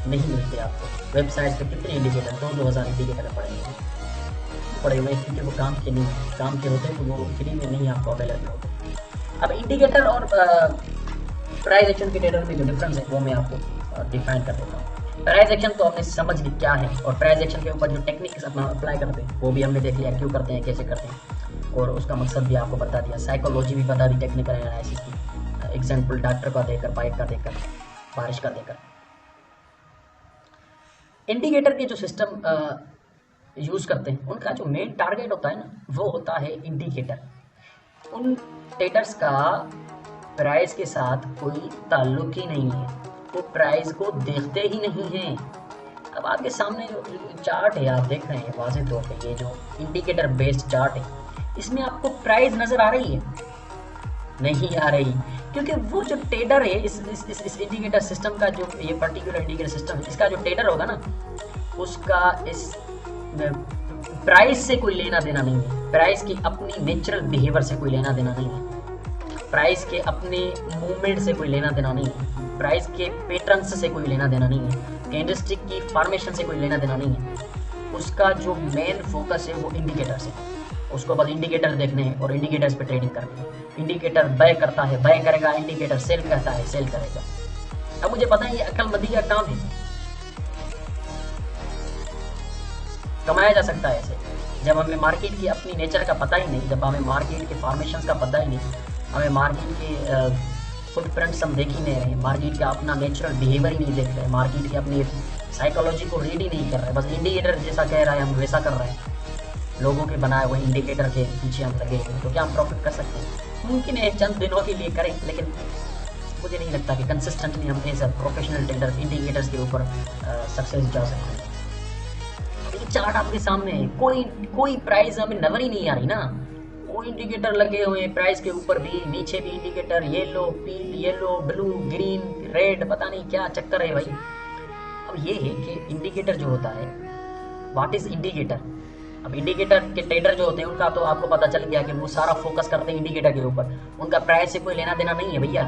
नहीं मिलते आपको। वेबसाइट पे कितने इंडिकेटर, 2,000 इंडिकेटर पड़े हुए हैं, क्योंकि वो काम के नहीं, काम के होते हैं तो वो फ्री में नहीं आपको अवेलेबल होते। अब इंडिकेटर और प्राइस एक्शन के ट्रेडर में जो डिफरेंस है वो मैं आपको डिफाइन कर देता हूँ। प्राइस एक्शन तो हमने समझ ली क्या है, और प्राइस एक्शन के ऊपर जो टेक्निक्स अपना अप्लाई करते हैं वो भी हमने देख लिया, क्यों करते हैं, कैसे करते हैं, और उसका मकसद भी आपको बता दिया, साइकोलॉजी भी बता दी टेक्निकल एनालिसिस की, एग्जाम्पल डॉक्टर का देकर, बाइक का देकर, बारिश का देकर। इंडिकेटर के जो सिस्टम यूज़ करते हैं उनका जो मेन टारगेट होता है ना, वो होता है इंडिकेटर। उन ट्रेडर्स का प्राइस के साथ कोई ताल्लुक ही नहीं है, वो प्राइस को देखते ही नहीं हैं। अब आपके सामने जो चार्ट है आप देख रहे हैं वाज़ेह तौर पे, ये जो इंडिकेटर बेस्ड चार्ट है इसमें आपको प्राइस नज़र आ रही है? नहीं आ रही, क्योंकि वो जो ट्रेडर है इस इंडिकेटर सिस्टम का, जो ये पर्टिकुलर इंडिकेटर सिस्टम है, इसका जो ट्रेडर होगा ना उसका इस प्राइस से कोई लेना देना नहीं है, प्राइस की अपनी नेचुरल बिहेवियर से कोई लेना देना नहीं है, प्राइस के अपने मूवमेंट से कोई लेना देना नहीं है, प्राइस के पैटर्न्स से कोई लेना देना नहीं है, कैंडलस्टिक की फॉर्मेशन से कोई लेना देना नहीं है। उसका जो मेन फोकस है वो इंडिकेटर से, उसको बस इंडिकेटर देखने हैं और इंडिकेटर्स पे ट्रेडिंग करनी है। इंडिकेटर बाय करता है, बाय करेगा, इंडिकेटर सेल करता है, सेल करेगा। अब मुझे पता है ये अक्लमंदी का काम है, कमाया जा सकता है ऐसे। जब हमें मार्केट की अपनी नेचर का पता ही नहीं, जब हमें मार्केट के फॉर्मेशंस का पता ही नहीं, हमें मार्केट के फुटप्रिंट्स हम देख ही नहीं रहे, मार्केट का अपना नेचुरल बिहेवियर ही नहीं देख रहे, मार्केट की अपनी साइकोलॉजी को रीड ही नहीं कर रहे, बस इंडिकेटर जैसा कह रहा है हम वैसा कर रहे हैं, लोगों के बनाए हुए इंडिकेटर के पीछे हम लगे हैं, तो क्या हम प्रॉफिट कर सकते हैं? मुमकिन है चंद दिनों के लिए करें, लेकिन मुझे नहीं लगता कि कंसिस्टेंटली हम ऐसा प्रोफेशनल ट्रेडर इंडिकेटर्स के ऊपर सक्सेस जा सकते हैं। ये चार्ट आपके सामने है, कोई प्राइस हमें नजर ही नहीं आ रही ना, कोई इंडिकेटर लगे हुए हैं प्राइस के ऊपर भी, नीचे भी indicator, yellow blue green red, पता नहीं क्या चक्कर है भाई। अब ये है कि इंडिकेटर जो होता है, व्हाट इज इंडिकेटर? अब इंडिकेटर के ट्रेडर जो होते हैं उनका तो आपको पता चल गया कि वो सारा फोकस करते हैं इंडिकेटर के ऊपर, उनका प्राइस से कोई लेना देना नहीं है भैया।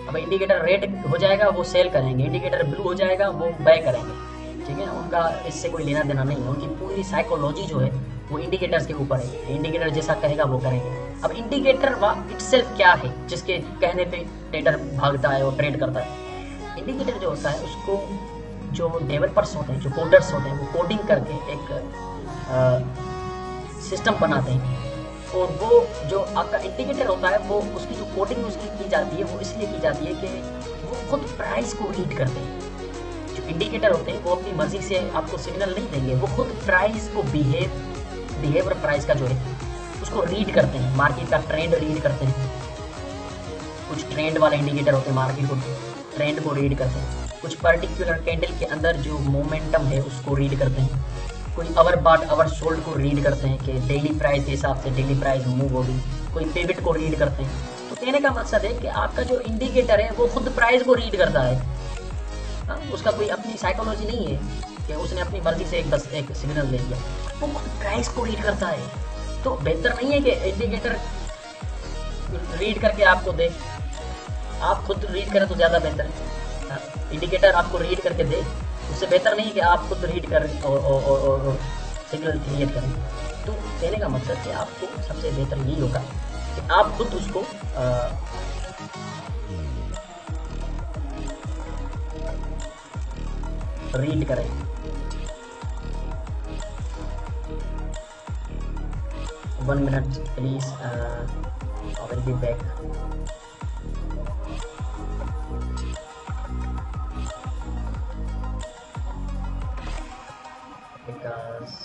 अब इंडिकेटर रेड हो जाएगा वो सेल करेंगे, इंडिकेटर ब्लू हो जाएगा वो बाय करेंगे, ठीक है ना, उनका इससे कोई लेना देना नहीं है। उनकी पूरी साइकोलॉजी जो है वो इंडिकेटर्स के ऊपर है, इंडिकेटर जैसा कहेगा वो करेंगे। अब इंडिकेटर इटसेल्फ क्या है जिसके कहने पे ट्रेडर भागता है और ट्रेड करता है? इंडिकेटर जो होता है उसको जो डेवलपर्स होते हैं, जो कोडर्स होते हैं, वो कोडिंग करके एक सिस्टम बनाते हैं, और वो जो आपका इंडिकेटर होता है वो उसकी जो कोडिंग उसकी की जाती है वो इसलिए की जाती है कि वो खुद प्राइस को रीड करते हैं। जो इंडिकेटर होते हैं वो अपनी मर्जी से आपको सिग्नल नहीं देंगे, वो खुद प्राइस को बिहेवियर प्राइस का जो है उसको रीड करते हैं, मार्केट का ट्रेंड रीड करते हैं। कुछ ट्रेंड वाले इंडिकेटर होते हैं, मार्केट को ट्रेंड को रीड करते हैं। कुछ पर्टिकुलर कैंडल के अंदर जो मोमेंटम है उसको रीड करते हैं। कोई अवर बाट अवर सोल्ड को रीड करते हैं कि डेली प्राइस के हिसाब से डेली प्राइस मूव होगी। कोई पिवट को रीड करते हैं। तो कहने का मकसद है कि आपका जो इंडिकेटर है वो खुद प्राइस को रीड करता है। उसका कोई अपनी साइकोलॉजी नहीं है कि उसने अपनी मर्जी से बस एक सिग्नल दे दिया, वो खुद प्राइस को रीड करता है। तो बेहतर नहीं है कि इंडिकेटर रीड करके आपको दे, आप खुद रीड करें तो ज़्यादा बेहतर है। इंडिकेटर आपको रीड करके दे, उससे बेहतर नहीं कि आप खुद रीड करें और सिग्नल क्रिएट करें। तो कहने का मकसद है आपको सबसे बेहतर यही होगा कि आप खुद उसको रीड करें। One minute please, I will be back. Because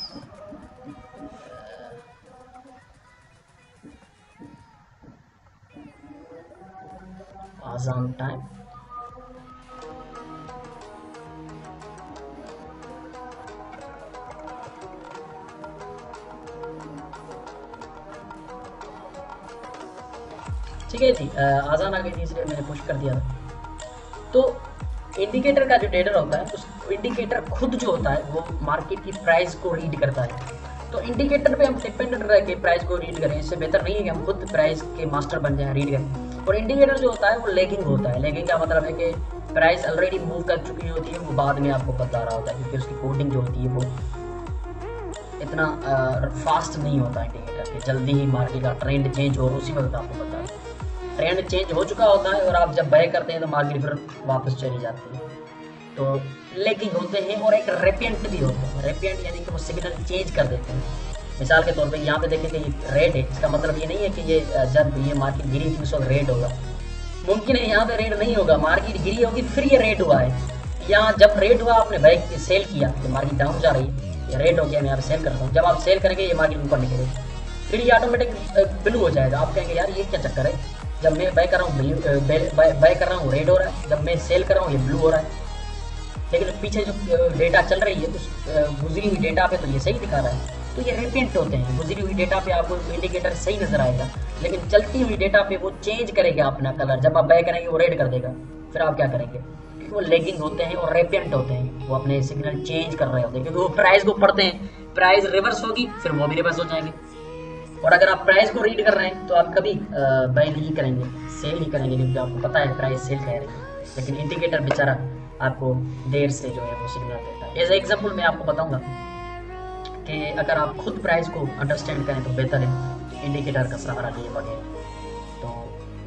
Azan time. ठीक है थी, आज़ान आ गई थी इसलिए मैंने पुश कर दिया था। तो इंडिकेटर का जो ट्रेडर होता है उस इंडिकेटर खुद जो होता है वो मार्केट की प्राइस को रीड करता है। तो इंडिकेटर पे हम डिपेंडेंट रह के प्राइस को रीड करें, इससे बेहतर नहीं है कि हम खुद प्राइस के मास्टर बन जाएं, रीड करें। और इंडिकेटर जो होता है वो लैगिंग होता है। लैगिंग का मतलब है कि प्राइस ऑलरेडी मूव कर चुकी होती है, वो बाद में आपको बता रहा होता है, क्योंकि उसकी कोडिंग जो होती है वो इतना फास्ट नहीं होता इंडिकेटर के, जल्दी ही मार्केट का ट्रेंड चेंज हो उसी वक्त आपको पता है। ट्रेंड चेंज हो चुका होता है और आप जब बाय करते हैं तो मार्केट फिर वापस चली जाती है। तो लैगिंग होते हैं और एक रेपिएंट भी होते हैं। रेपिएंट यानी कि वो सिग्नल चेंज कर देते हैं। मिसाल के तौर पे यहाँ पे देखें कि ये रेड है, इसका मतलब ये नहीं है कि ये जब ये मार्केट गिरी थी उस वक्त रेड होगा। मुमकिन है यहाँ पे रेड नहीं होगा, मार्केट गिरी होगी फिर ये रेड हुआ है। यहाँ जब रेड हुआ आपने बाय सेल किया तो मार्केट डाउन जा रही है, ये रेड हो गया, मैं यहाँ पे सेल करता हूँ। जब आप सेल करेंगे ये मार्केट ऊपर निकलेगी, फिर ये ऑटोमेटिक ब्लू हो जाएगा। आप कहेंगे यार ये क्या चक्कर है, जब मैं बाय कर रहा हूँ बाय कर रहा हूँ रेड हो रहा है, जब मैं सेल कर रहा हूँ ये ब्लू हो रहा है। लेकिन पीछे जो डेटा चल रही है उस गुजरी हुई डेटा पे तो ये सही दिखा रहा है। तो ये रिपेंट होते हैं। गुजरी हुई डेटा पे आपको इंडिकेटर सही नजर आएगा, लेकिन चलती हुई डेटा पे वो चेंज करेगा अपना कलर। जब आप बाय करेंगे वो रेड कर देगा, फिर आप क्या करेंगे, क्योंकि वो लैगिंग होते हैं और रेपेंट होते हैं, वो अपने सिग्नल चेंज कर रहे होते हैं, क्योंकि वो प्राइस को पढ़ते हैं। प्राइस रिवर्स होगी फिर वो भी रिवर्स हो जाएंगे। और अगर आप प्राइस को रीड कर रहे हैं तो आप कभी बाय नहीं करेंगे, सेल नहीं करेंगे, क्योंकि आपको पता है प्राइस सेल कह रही है। लेकिन इंडिकेटर बेचारा आपको देर से जो है वो सिग्नल देता है। एज एग्जाम्पल मैं आपको बताऊंगा कि अगर आप खुद प्राइस को अंडरस्टैंड करें तो बेहतर है इंडिकेटर का सहारा लिए बगैर। तो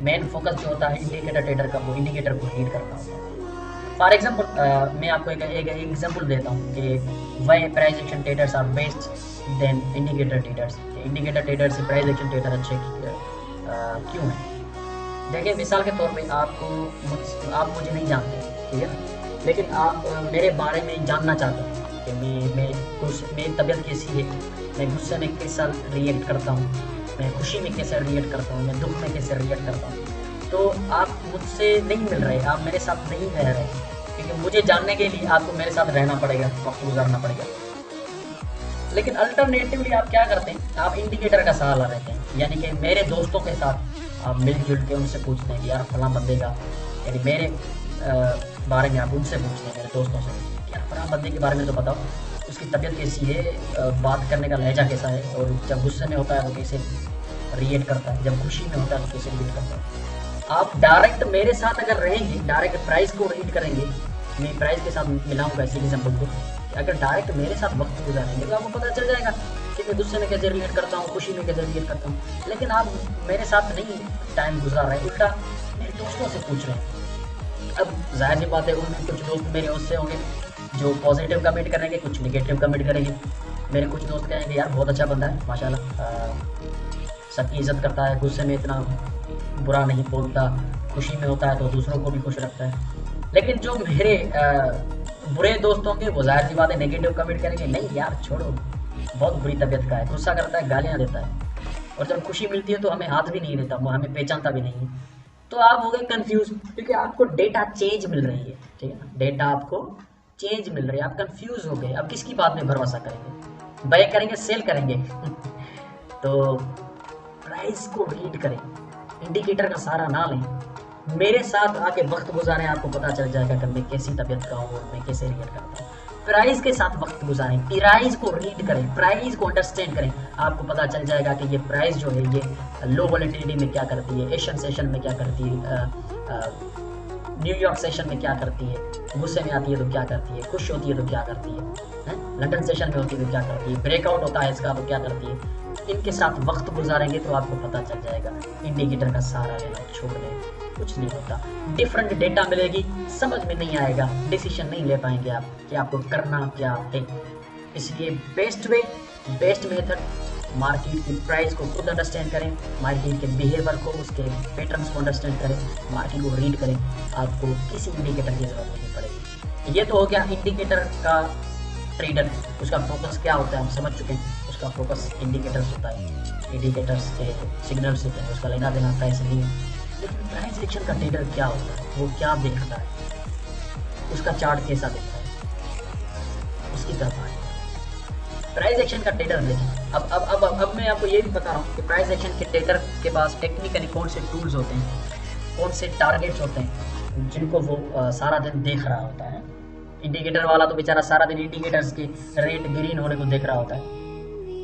मेन फोकस जो होता है इंडिकेटर ट्रेडर का वो इंडिकेटर को रीड करना होता है। फॉर एग्जाम्पल मैं आपको एक एग्जाम्पल देता हूँ कि why price action traders are best then indicator traders. Indicator trader से प्राइस एक्शन ट्रेडर अच्छे क्यों हैं। देखिए मिसाल के तौर पे आप मुझे नहीं जानते, ठीक है, लेकिन आप मेरे बारे में जानना चाहते हैं कि मेरी तबीयत कैसी है, मैं गुस्से में कैसा रिएक्ट करता हूँ, मैं खुशी में कैसे रिएक्ट करता हूँ, मैं दुख में कैसे रिएक्ट करता हूँ। तो आप मुझसे नहीं मिल रहे, आप मेरे साथ नहीं रह रहे, क्योंकि मुझे जानने के लिए आपको मेरे साथ रहना पड़ेगा, वक्त गुजारना पड़ेगा। लेकिन अल्टरनेटिवली आप क्या करते हैं, आप इंडिकेटर का सहारा लेते हैं। यानी कि मेरे दोस्तों के साथ आप मिलजुल के उनसे पूछते हैं कि यार फलां बंदे का, यानी मेरे बारे में आप उनसे पूछते हैं, मेरे दोस्तों से, यार फलां बंदे के बारे में तो बताओ, उसकी तबीयत कैसी है, बात करने का लहजा कैसा है, और जब गुस्से में होता है तो कैसे रिएक्ट करता है, जब खुशी में होता है तो कैसे रिएक्ट करता है। आप डायरेक्ट मेरे साथ अगर रहेंगे, डायरेक्ट प्राइस को रीड करेंगे, मैं प्राइस के साथ मिलाऊंगा इसी एग्जाम्पल को, अगर डायरेक्ट मेरे साथ वक्त गुजारेंगे तो आपको पता चल जाएगा कि मैं गुस्से में कैसे रिएक्ट करता हूँ, खुशी में कैसे रिएक्ट करता हूँ। लेकिन आप मेरे साथ नहीं टाइम गुजार रहे हैं, उल्टा मेरे दोस्तों से पूछ रहे हैं। अब जाहिर सी बात है, उनके कुछ दोस्त मेरे उससे होंगे जो पॉजिटिव कमेंट करेंगे, कुछ निगेटिव कमेंट करेंगे। मेरे कुछ दोस्त कहेंगे यार बहुत अच्छा बंदा है माशाल्लाह, सबकी इज्जत करता है, गुस्से में इतना बुरा नहीं बोलता, खुशी में होता है तो दूसरों को भी खुश रखता है। लेकिन जो मेरे बुरे दोस्त होंगे वो जाहिर सी बात है नेगेटिव कमेंट करेंगे, नहीं यार छोड़ो, बहुत बुरी तबीयत का है, गुस्सा करता है, गालियाँ देता है, और जब खुशी मिलती है तो हमें हाथ भी नहीं देता, वो हमें पहचानता भी नहीं। तो आप हो गए कंफ्यूज, क्योंकि आपको डेटा चेंज मिल रही है, ठीक है ना, डेटा आपको चेंज मिल रही है, आप कंफ्यूज हो गए। अब किसकी बात में भरोसा करेंगे, बाय करेंगे, सेल करेंगे तो प्राइस को रीड करें, इंडिकेटर का सहारा ना लें, मेरे साथ आके वक्त गुजारें, आपको पता चल जाएगा कि मैं कैसी तबीयत का हूँ, मैं कैसे रिएक्ट करता हूँ। प्राइस के साथ वक्त गुजारें, प्राइस को रीड करें, प्राइस को अंडरस्टैंड करें, आपको पता चल जाएगा कि ये प्राइस जो है ये लो वॉलेटिलिटी में क्या करती है, एशियन सेशन में क्या करती है, न्यूयॉर्क सेशन में क्या करती है, गुस्से में आती है तो क्या करती है, खुश होती है तो क्या करती है, लंदन सेशन में होती है तो क्या करती है, ब्रेकआउट होता है इसका तो क्या करती है। इनके साथ वक्त गुजारेंगे तो आपको पता चल जाएगा। इंडिकेटर का सहारा लेना छोड़ दें, कुछ नहीं होता, डिफरेंट डेटा मिलेगी, समझ में नहीं आएगा, डिसीजन नहीं ले पाएंगे आप कि आपको करना क्या है। इसलिए best way, best method, market की प्राइस को खुद अंडरस्टैंड करें, मार्केट के बिहेवियर को, उसके पैटर्न्स को अंडरस्टैंड करें, मार्केट को रीड करें, आपको किसी इंडिकेटर की जरूरत नहीं पड़ेगी। ये तो हो गया इंडिकेटर का ट्रेडर, उसका फोकस क्या होता है हम समझ चुके हैं, उसका फोकस इंडिकेटर्स होता है, इंडिकेटर्स के सिग्नल्स होते हैं, उसका लेना देना प्राइस नहीं है। लेकिन प्राइस एक्शन का ट्रेडर क्या होता है, वो क्या देखता है, उसका चार्ट कैसा दिखता है, उसकी तरफ आए। प्राइस एक्शन का ट्रेडर देखिए, अब मैं आपको ये भी बता रहा हूँ कि प्राइस एक्शन के ट्रेडर के पास टेक्निकली कौन से टूल्स होते हैं, कौन से टारगेट्स होते हैं जिनको वो सारा दिन देख रहा होता है। इंडिकेटर वाला तो बेचारा सारा दिन इंडिकेटर्स के रेट ग्रीन होने को देख रहा होता है,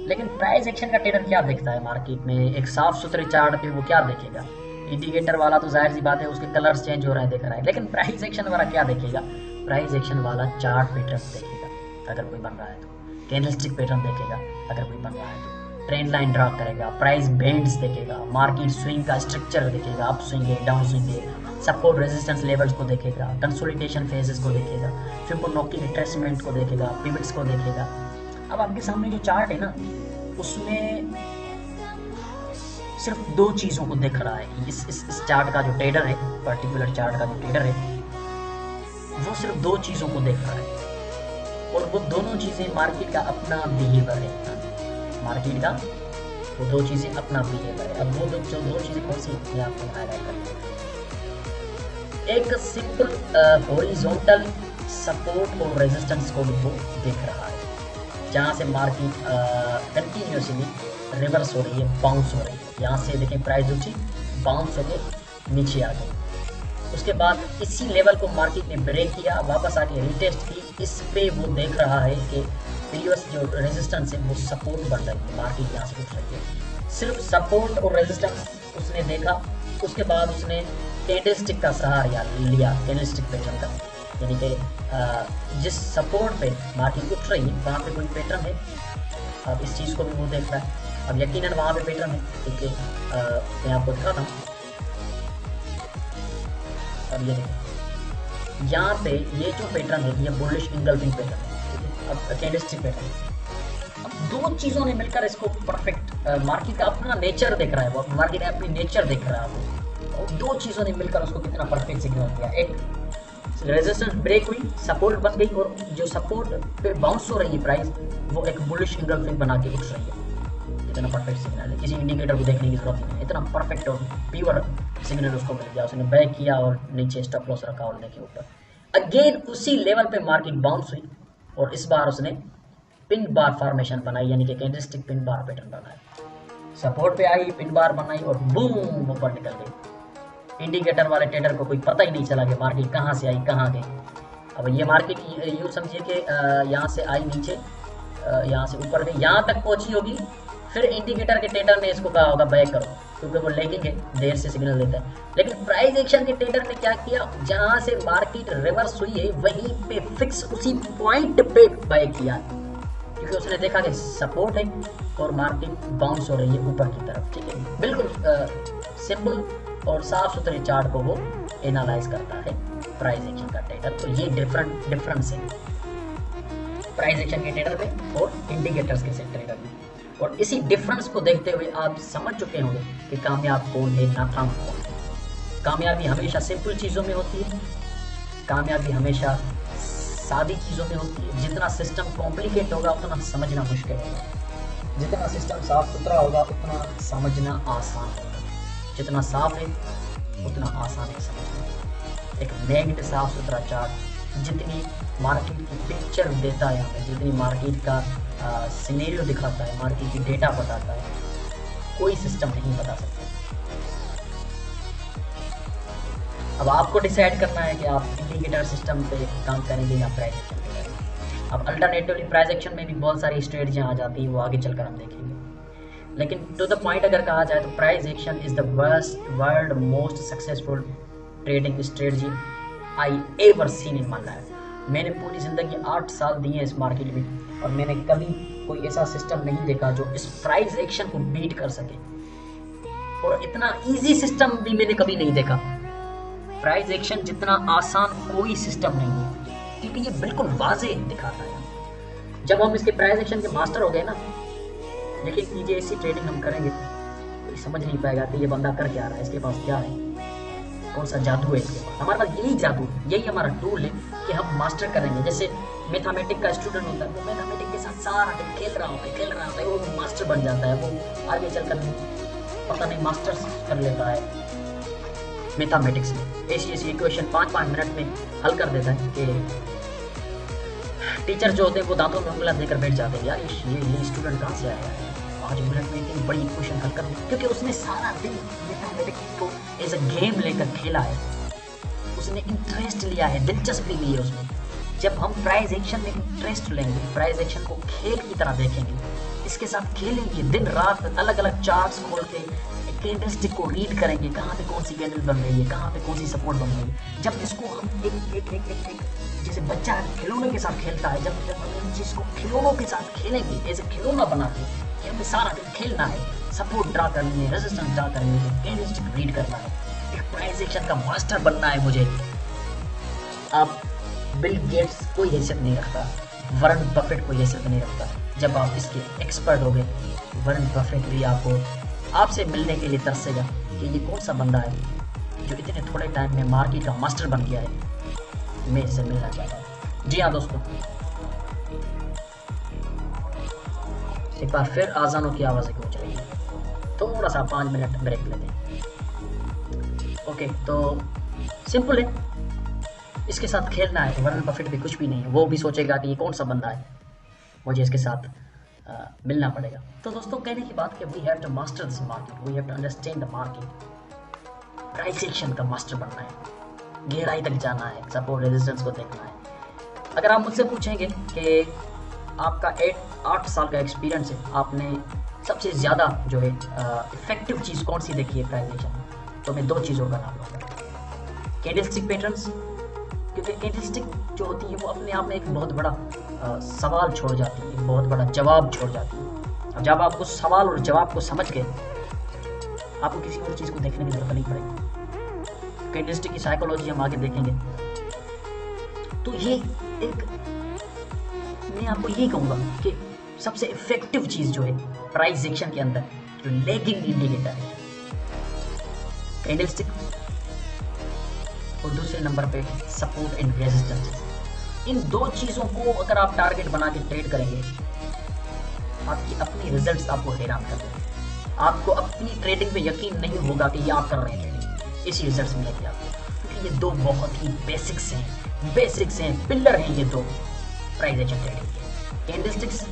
लेकिन प्राइस एक्शन का ट्रेडर क्या देखता है मार्केट में, एक साफ सुथरे चार्ट पे वो क्या देखेगा। इंडिकेटर वाला तो जाहिर सी बात है उसके कलर्स चेंज हो रहे हैं देख रहा है, लेकिन प्राइस एक्शन वाला क्या देखेगा, प्राइस एक्शन वाला चार्ट पैटर्न देखेगा अगर कोई बन रहा है तो, कैंडलस्टिक पैटर्न देखेगा अगर कोई बन रहा है तो, ट्रेंड लाइन ड्रा करेगा, प्राइस बैंड्स देखेगा, मार्केट स्विंग का स्ट्रक्चर देखेगा, अप स्विंग है, डाउन स्विंग है, सपोर्ट रेजिस्टेंस लेवल्स को देखेगा, कंसोलिडेशन फेजेस को देखेगा, फिबोनाची रिट्रेसमेंट को देखेगा, पिवट्स को देखेगा। अब आपके सामने जो चार्ट है ना, उसमें सिर्फ दो चीज़ों को देख रहा है। इस चार्ट का जो ट्रेडर है, पर्टिकुलर चार्ट का जो ट्रेडर है, वो सिर्फ दो चीज़ों को देख रहा है, और वो दोनों चीज़ें मार्केट का अपना बिहेवियर है, मार्केट का वो दो चीज़ें अपना बिहेवियर है। अब वो दो चीज़ें कौन सी, मैं आपको हाईलाइट करता हूँ। एक सिंपल हॉरिजॉन्टल सपोर्ट और रेजिस्टेंस को वो देख रहा है, जहाँ से मार्केट कंटिन्यूसली रिवर्स हो रही है, बाउंस हो रही है। यहाँ से देखें प्राइस उठी, बाउंस होकर नीचे आ गई, उसके बाद इसी लेवल को मार्केट ने ब्रेक किया, वापस आके रीटेस्ट की, इस पे वो देख रहा है कि प्रीवियस जो रेजिस्टेंस है वो सपोर्ट बन रही है, मार्केट यहाँ से उठ रही है। सिर्फ सपोर्ट और रेजिस्टेंस उसने देखा, उसके बाद उसने कैंडलस्टिक का सहारा लिया, कैंडलस्टिक पैटर्न का, यानी कि जिस सपोर्ट पे मार्केट उठ रही है वहाँ पे कोई पैटर्न है। अब इस चीज़ को भी वो देख रहा है, अब यकीनन वहाँ पे पैटर्न है, क्योंकि मैं आपको दिखाता हूँ। अब ये देखिए, यहाँ पे ये जो पैटर्न है ये बुलिश इंगल्फिंग पैटर्न है, अब कैंडलस्टिक पैटर्न। अब दो चीज़ों ने मिलकर इसको परफेक्ट, मार्केट का अपना नेचर देख रहा है वो, मार्केट अपनी नेचर देख रहा है वो, और दो चीज़ों ने मिलकर उसको कितना परफेक्ट सिग्नल दिया। एक रेजिस्टेंस ब्रेक हुई, सपोर्ट बन गई, और जो सपोर्ट पे बाउंस हो रही है प्राइस, वो एक बुलिश इंगल्फिंग बना के उठ रही है। इतना परफेक्ट सिग्नल है, किसी इंडिकेटर को देखने की जरूरत नहीं है, इतना परफेक्ट और प्योर सिग्नल उसको मिल गया। उसने बैक किया और नीचे स्टॉप लॉस रखा और देखिए ऊपर अगेन उसी लेवल पे मार्केट बाउंस हुई, और इस बार उसने पिन बार फॉर्मेशन बनाई, यानी कि कैंडलस्टिक पिन बार पैटर्न बनाया, सपोर्ट पे आई, पिन बार बनाई और बूम ऊपर निकल गई। इंडिकेटर वाले ट्रेडर को कोई पता ही नहीं चला कि मार्केट कहाँ से आई कहाँ गई। अब ये मार्केट यूँ समझिए कि यहाँ से आई नीचे, यहाँ से ऊपर गई, यहाँ तक पहुंची होगी, फिर इंडिकेटर के ट्रेडर ने इसको कहा होगा बैक करो, क्योंकि वो लेगिंग है, देर से सिग्नल देता है। लेकिन प्राइस एक्शन के ट्रेडर ने क्या किया, जहां से मार्केट रिवर्स हुई है वहीं पे फिक्स उसी पॉइंट पे बाय किया, क्योंकि उसने देखा कि सपोर्ट है और मार्केट बाउंस हो रही है ऊपर की तरफ। ठीक है, बिल्कुल सिंपल और साफ सुथरे चार्ट को वो एनालाइज करता है प्राइस एक्शन का ट्रेडर। तो ये डिफरेंस है प्राइस एक्शन के ट्रेडर में और इंडिकेटर्स के ट्रेडर में। और इसी डिफरेंस को देखते हुए आप समझ चुके होंगे कि कामयाब कौन है, नाकाम कौन है। कामयाबी हमेशा सिंपल चीज़ों में होती है, कामयाबी हमेशा सादी चीज़ों में होती है। जितना सिस्टम कॉम्प्लिकेट होगा उतना समझना मुश्किल होगा, जितना सिस्टम साफ सुथरा होगा उतना समझना आसान होगा। जितना साफ है उतना आसान है समझना। एक नेक्ड साफ सुथरा चार्ट जितनी मार्केट की पिक्चर देता है हमें, जितनी मार्केट का सिनेरियो दिखाता है, मार्केट की डेटा बताता है, कोई सिस्टम नहीं बता सकता। अब आपको डिसाइड करना है कि आप इंडिकेटर सिस्टम पे काम करेंगे या प्राइस एक्शन पे करेंगे। अब अल्टरनेटिवली प्राइस एक्शन में भी बहुत सारी स्ट्रेटजियाँ आ जाती है, वो आगे चलकर हम देखेंगे। लेकिन टू द पॉइंट अगर कहा जाए तो price action is the world most successful trading strategy I ever seen in my life. मैंने पूरी ज़िंदगी 8 साल दिए इस मार्केट में और मैंने कभी कोई ऐसा सिस्टम नहीं देखा जो इस प्राइस एक्शन को बीट कर सके। और इतना इजी सिस्टम भी मैंने कभी नहीं देखा। प्राइस एक्शन जितना आसान कोई सिस्टम नहीं है, क्योंकि ये बिल्कुल वाज़ेह दिखाता है। जब हम इसके प्राइस एक्शन के मास्टर हो गए ना, लेकिन ये ऐसी ट्रेडिंग हम करेंगे कोई समझ नहीं पाएगा कि ये बंदा कर क्या रहा है, इसके पास क्या है, कौन सा जादू है इसके पास। हमारे पास यही जादू, यही हमारा टूल है कि हम मास्टर करेंगे। जैसे मैथमेटिक का स्टूडेंट होता है, वो मैथमेटिक के साथ सारा दिन खेल रहा होता है, वो मास्टर बन जाता है। वो आगे चलकर पता नहीं मास्टर्स कर लेता है मैथमेटिक्स में। ऐसी इक्वेशन 5-5 मिनट में हल कर देता है कि टीचर जो होते हैं वो दांतों में उंगलियां देकर बैठ जाते हैं, यार ये स्टूडेंट कहाँ से आया है, 5 मिनट में इतनी बड़ी इक्वेशन हल कर दी, क्योंकि उसने सारा दिन मैथमेटिक्स को एज अ गेम लेकर खेला है, उसने इंटरेस्ट लिया है, दिलचस्पी ली है उसमें। जब हम प्राइस एक्शन में इंटरेस्ट लेंगे, प्राइस एक्शन को खेल की तरह देखेंगे, इसके साथ खेलेंगे, दिन रात अलग अलग चार्ट्स खोल के कैंडलस्टिक को रीड करेंगे, कहाँ पे कौन सी कैंडल बन रही है, कहाँ पे कौन सी सपोर्ट बन रही है। जब इसको हम एक जैसे बच्चा खिलौने के साथ खेलता है, जब हम इन चीज़ को खिलौनों के साथ खेलेंगे, ऐसे खिलौना बना के कि हमें सारा दिन खेलना है, सपोर्ट ड्रा करनी है, रेजिस्टेंस ड्रा करनी है, कैंडलस्टिक रीड करना है, एक प्राइस एक्शन का मास्टर बनना है मुझे। आप बिल गेट्स कोई हैसियत नहीं रखता, वॉरेन बफेट कोई हैसियत नहीं रखता। जब आप इसके एक्सपर्ट हो गए, वॉरेन बफेट भी आपसे मिलने के लिए तरसेगा कि ये कौन सा बंदा है जो इतने थोड़े टाइम में मार्केट का मास्टर बन गया है, मैं इससे मिलना चाहता हूँ। जी हाँ दोस्तों, एक बार फिर आज़ानों की आवाज़ें गूंज रही है, थोड़ा सा 5 मिनट ब्रेक लेते हैं। ओके, तो सिंपल है, इसके साथ खेलना है। वॉरेन बफेट भी कुछ भी नहीं है, वो भी सोचेगा कि ये कौन सा बंदा है, मुझे इसके साथ मिलना पड़ेगा। तो दोस्तों, कहने की बात कि we have to master this market, we have to understand the market. Price action का मास्टर बनना है, गहराई तक जाना है, सपोर्ट रेजिस्टेंस को देखना है। अगर आप मुझसे पूछेंगे कि आपका 8 साल का एक्सपीरियंस है, आपने सबसे ज़्यादा जो है इफेक्टिव चीज़ कौन सी देखी है प्राइस एक्शन में, तो मैं 2 चीज़ों का नाम लूँगा। कैंडलस्टिक पैटर्न्स, क्योंकि कैंडलस्टिक जो होती है वो अपने आप में एक बहुत बड़ा सवाल छोड़ जाती है, बहुत बड़ा जवाब छोड़ जाती है। अब जब आप उस सवाल और जवाब को समझ गए, आपको किसी और चीज़ को देखने की जरूरत नहीं पड़ेगी। कैंडलस्टिक की साइकोलॉजी हम आगे देखेंगे। तो ये एक, मैं आपको यही कहूँगा कि सबसे इफेक्टिव चीज़ जो है प्राइस एक्शन के अंदर, जो लैगिंग इंडिकेटर है, कैंडलस्टिक, और दूसरे नंबर पे सपोर्ट एंड रेजिस्टेंस। इन 2 चीज़ों को अगर आप टारगेट बना के ट्रेड करेंगे, आपकी अपनी रिजल्ट्स आपको हैरान कर देंगे। आपको अपनी ट्रेडिंग पे यकीन नहीं होगा कि ये आप कर रहे हैं ट्रेडिंग, इसी रिजल्ट्स मिलेंगे आपको, क्योंकि ये 2 बहुत ही बेसिक्स हैं, पिलर हैं ये 2 प्राइस एक्शन ट्रेडिंग के, कैंडलस्टिक्स,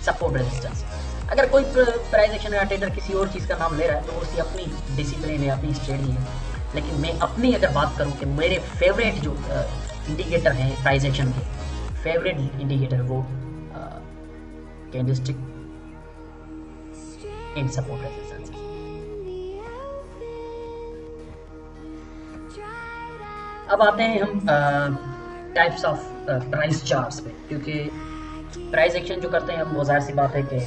सपोर्ट, रेजिस्टेंस। अगर कोई प्राइस एक्शन का ट्रेडर किसी और चीज़ का नाम ले रहा है तो उसकी अपनी डिसिप्लिन है, अपनी स्ट्रेटजी है। लेकिन मैं अपनी अगर बात करूं कि मेरे फेवरेट जो इंडिकेटर हैं प्राइस एक्शन के, फेवरेट इंडिकेटर वो कैंडलस्टिक इन सपोर्ट रेजिस्टेंस। अब आते हैं हम टाइप्स ऑफ प्राइस चार्ट्स पे, क्योंकि प्राइस एक्शन जो करते हैं हम वो ज़ाहिर सी बात है कि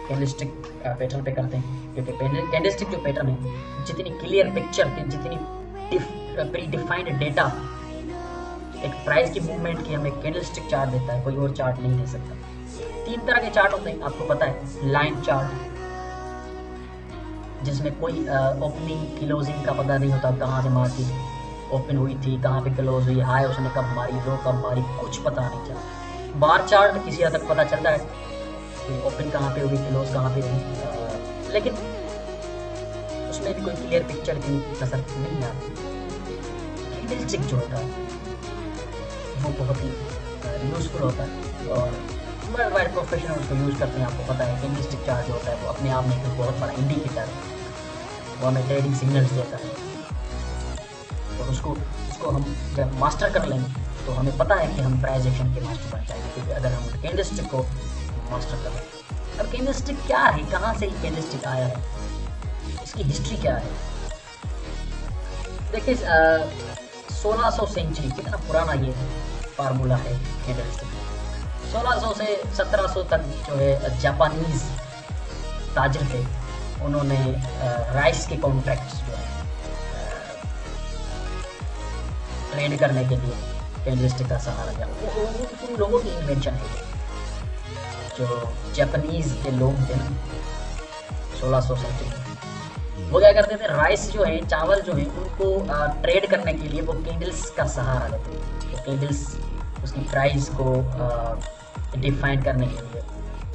कैंडलस्टिक पैटर्न पे करते हैं, क्योंकि कैंडलस्टिक जो पैटर्न है जितनी क्लियर पिक्चर की, जितनी प्री डिफाइंड डेटा एक प्राइस की मूवमेंट की हमें कैंडलस्टिक चार्ट देता है, कोई और चार्ट नहीं दे सकता। 3 तरह के चार्ट होते हैं, आपको पता है। लाइन चार्ट जिसमें कोई ओपनिंग क्लोजिंग का पता नहीं होता, कहाँ से मार्केट ओपन हुई थी, कहाँ पे क्लोज हुई, हाई उसने कब मारी, लो कब मारी, कुछ पता नहीं चला। बार चार्ट किसी हद तक पता चलता है कि ओपन कहाँ पे हुई, क्लोज कहाँ पे हुई, लेकिन उसमें भी कोई क्लियर पिक्चर की नजर नहीं आती। कैंडलस्टिक जो होता है वो बहुत ही यूजफुल होता है और वर्ल्ड वाइड प्रोफेशनल उसको यूज़ करते हैं। आपको पता है कैंडलस्टिक चार्ट जो होता है वो अपने आप में एक बहुत बड़ा इंडिकेटर है, वो हमें ट्रेडिंग सिग्नल्स देता है और उसको हम जब मास्टर कर लेंगे तो हमें पता है कि हम प्राइस एक्शन के मास्टर बन जाएंगे, क्योंकि अगर हम कैंडलस्टिक को मास्टर कर लें। अब कैंडलस्टिक क्या है, कहाँ से ये कैंडलस्टिक आया है, इसकी हिस्ट्री क्या है? देखिए 1600 सेंचुरी, कितना पुराना ये फार्मूला है कैंडलस्टिक। 1600 से 1700 तक जो है जापानीज ताजर थे, उन्होंने राइस के कॉन्ट्रैक्ट्स जो है ट्रेड करने के लिए कैंडलस्टिक का सहारा लिया। उन लोगों की इन्वेंशन है, जो जापानीज के लोग थे ना 1600 सेंचुरी में, वो क्या करते थे, राइस जो है, चावल जो है, उनको ट्रेड करने के लिए वो कैंडल्स का सहारा लेते थे। तो कैंडल्स उसकी प्राइस को डिफाइन करने के लिए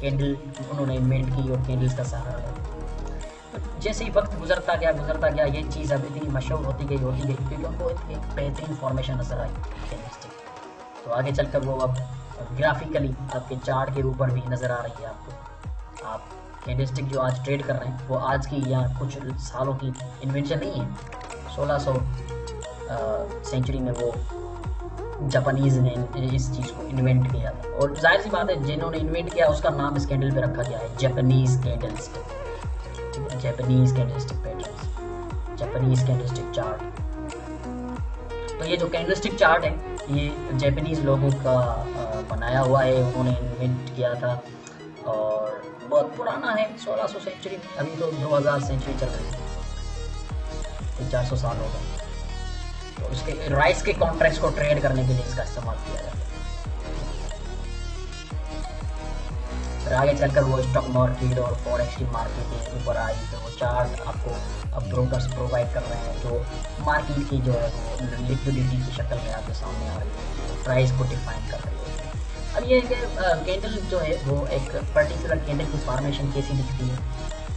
कैंडल उन्होंने इन्वेंट की और कैंडल्स का सहारा लिया। जैसे ही वक्त गुजरता गया ये चीज़ अब इतनी मशहूर होती गई क्योंकि उनको एक बेहतरीन फॉर्मेशन नजर आई कैंडलस्टिक। तो आगे चलकर वो अब ग्राफिकली आपके चार्ट के ऊपर भी नज़र आ रही है आपको। आप कैंडलस्टिक जो आज ट्रेड कर रहे हैं वो आज की या कुछ सालों की इन्वेंशन नहीं है। 1600 सेंचुरी में वो जापानीज ने इस चीज़ को इन्वेंट किया था और जाहिर सी बात है जिन्होंने इन्वेंट किया उसका नाम इस कैंडल पे रखा गया है, Japanese candlestick. Japanese candlestick patterns, Japanese candlestick chart. तो ये जो कैंडलस्टिक चार्ट है ये जापानीज लोगों का बनाया हुआ है, उन्होंने इन्वेंट किया था और बहुत पुराना है। 1600 सेंचुरी, अभी तो 2000 सेंचुरी चल रही है, 400 साल हो गए। तो उसके राइस के कॉन्ट्रैक्ट्स को ट्रेड करने के लिए इसका इस्तेमाल किया जाता है। फिर आगे चलकर वो स्टॉक मार्केट और फॉरेक्स की मार्केट के ऊपर आई, तो वो चार्ट आपको अब ब्रोकर्स प्रोवाइड कर रहे हैं जो मार्केट की जो है वो लिक्विडिटी की शक्ल में आपके सामने आ रही है, प्राइस को डिफाइन कर रही है। अब ये कैंडल जो है वो एक पर्टिकुलर कैंडल की फॉर्मेशन कैसी दिखती है,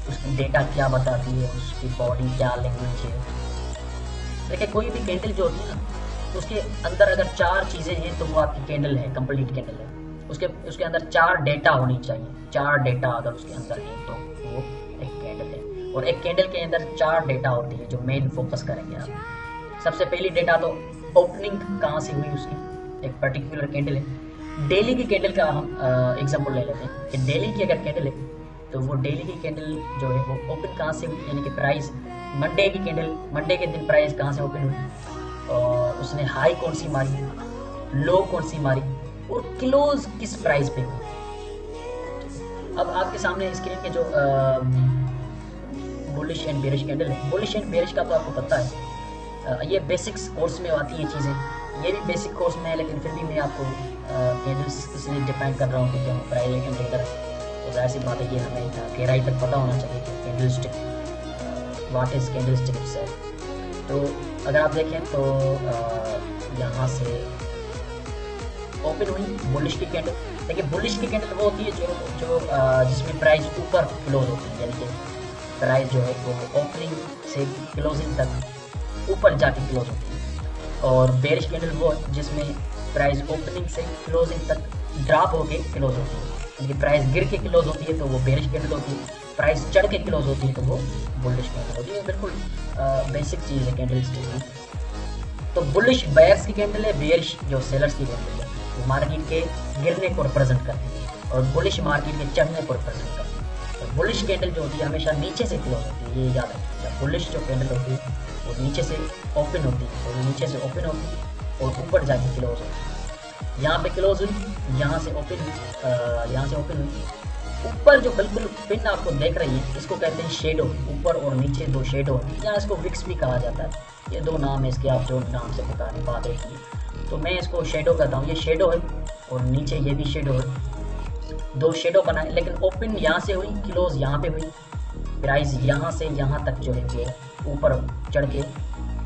उसकी डेटा क्या बताती है, उसकी बॉडी क्या लैंग्वेज है। देखिए कोई भी कैंडल जो होती है ना उसके अंदर अगर 4 चीज़ें हैं तो वो आपकी कैंडल है, कंप्लीट कैंडल है। उसके अंदर 4 डेटा होनी चाहिए, 4 डेटा अगर उसके अंदर है तो वो एक कैंडल है। और एक कैंडल के अंदर 4 डेटा होती है जो मेन फोकस करेंगे आप। सबसे पहली डेटा तो ओपनिंग कहाँ से हुई उसकी, एक पर्टिकुलर कैंडल है। डेली की कैंडल का हम एग्जाम्पल ले लेते हैं कि डेली की अगर कैंडल है तो वो डेली की कैंडल जो है वो ओपन कहाँ से हुई, यानी कि प्राइस मंडे की कैंडल, मंडे के दिन प्राइस कहाँ से ओपन हुई और उसने हाई कौन सी मारी, लो कौन सी मारी और क्लोज किस प्राइस पे हुई। अब आपके सामने स्क्रीन के जो बुलिश एंड बेरिश कैंडल है, बुलिश एंड बेरिश का तो आपको पता है, ये बेसिक्स कोर्स में आती है चीज़ें, ये भी बेसिक कोर्स में है, लेकिन फिर भी मैं आपको कैंडल्स इसलिए डिफाइन कर रहा हूँ क्योंकि हम प्राइस इंडिकेटर है, तो जाहिर सी बात है कि हमें गहराई तक पता होना चाहिए कि candlestick what is candlestick itself. तो अगर आप देखें तो यहाँ से ओपन हुई बुलिश की कैंडल। देखिए बुलिश की कैंडल वो होती है जो जिसमें प्राइस ऊपर क्लोज होती है, यानी कि प्राइस जो है वो ओपनिंग से क्लोजिंग तक ऊपर जाके क्लोज होती है। और बेरिश कैंडल वो जिसमें प्राइस ओपनिंग से क्लोजिंग तक ड्रॉप होके क्लोज होती है, यानी कि प्राइस गिर के क्लोज होती है तो वो बेरिश कैंडल होती है, प्राइस चढ़ के क्लोज होती है तो वो बुलिश कैंडल होती है। बिल्कुल बेसिक चीज़ है कैंडलस्टिक की। तो बुलिश बायर्स की कैंडल है, बेरिश जो सेलर्स की कैंडल है वो मार्केट के गिरने को रिप्रेजेंट करती है और बुलिश मार्केट के चढ़ने को रिप्रेजेंट करती है। तो बुलिश कैंडल जो होती है हमेशा नीचे से क्लोज होती है, ये याद रखिएगा। बुलिश जो कैंडल होती है वो नीचे से ओपन होती है, और नीचे से ओपन होती है और ऊपर जाके क्लोज होती है। यहाँ पे क्लोज हुई, यहाँ से ओपन हुई, यहाँ से ओपन हुई। ऊपर जो बिल्कुल पिन आपको देख रही है इसको कहते हैं शेडो, ऊपर और नीचे दो शेडो होती है, या इसको विक्स भी कहा जाता है। ये दो नाम है इसके, आप जो नाम से पुकारे बात एक ही, तो मैं इसको शेडो कहता हूँ। ये शेडो है और नीचे ये भी शेडो है, दो शेडो बनाए, लेकिन ओपन यहाँ से हुई, क्लोज यहाँ पे हुई, प्राइस यहाँ से यहाँ तक जो है ये ऊपर चढ़ के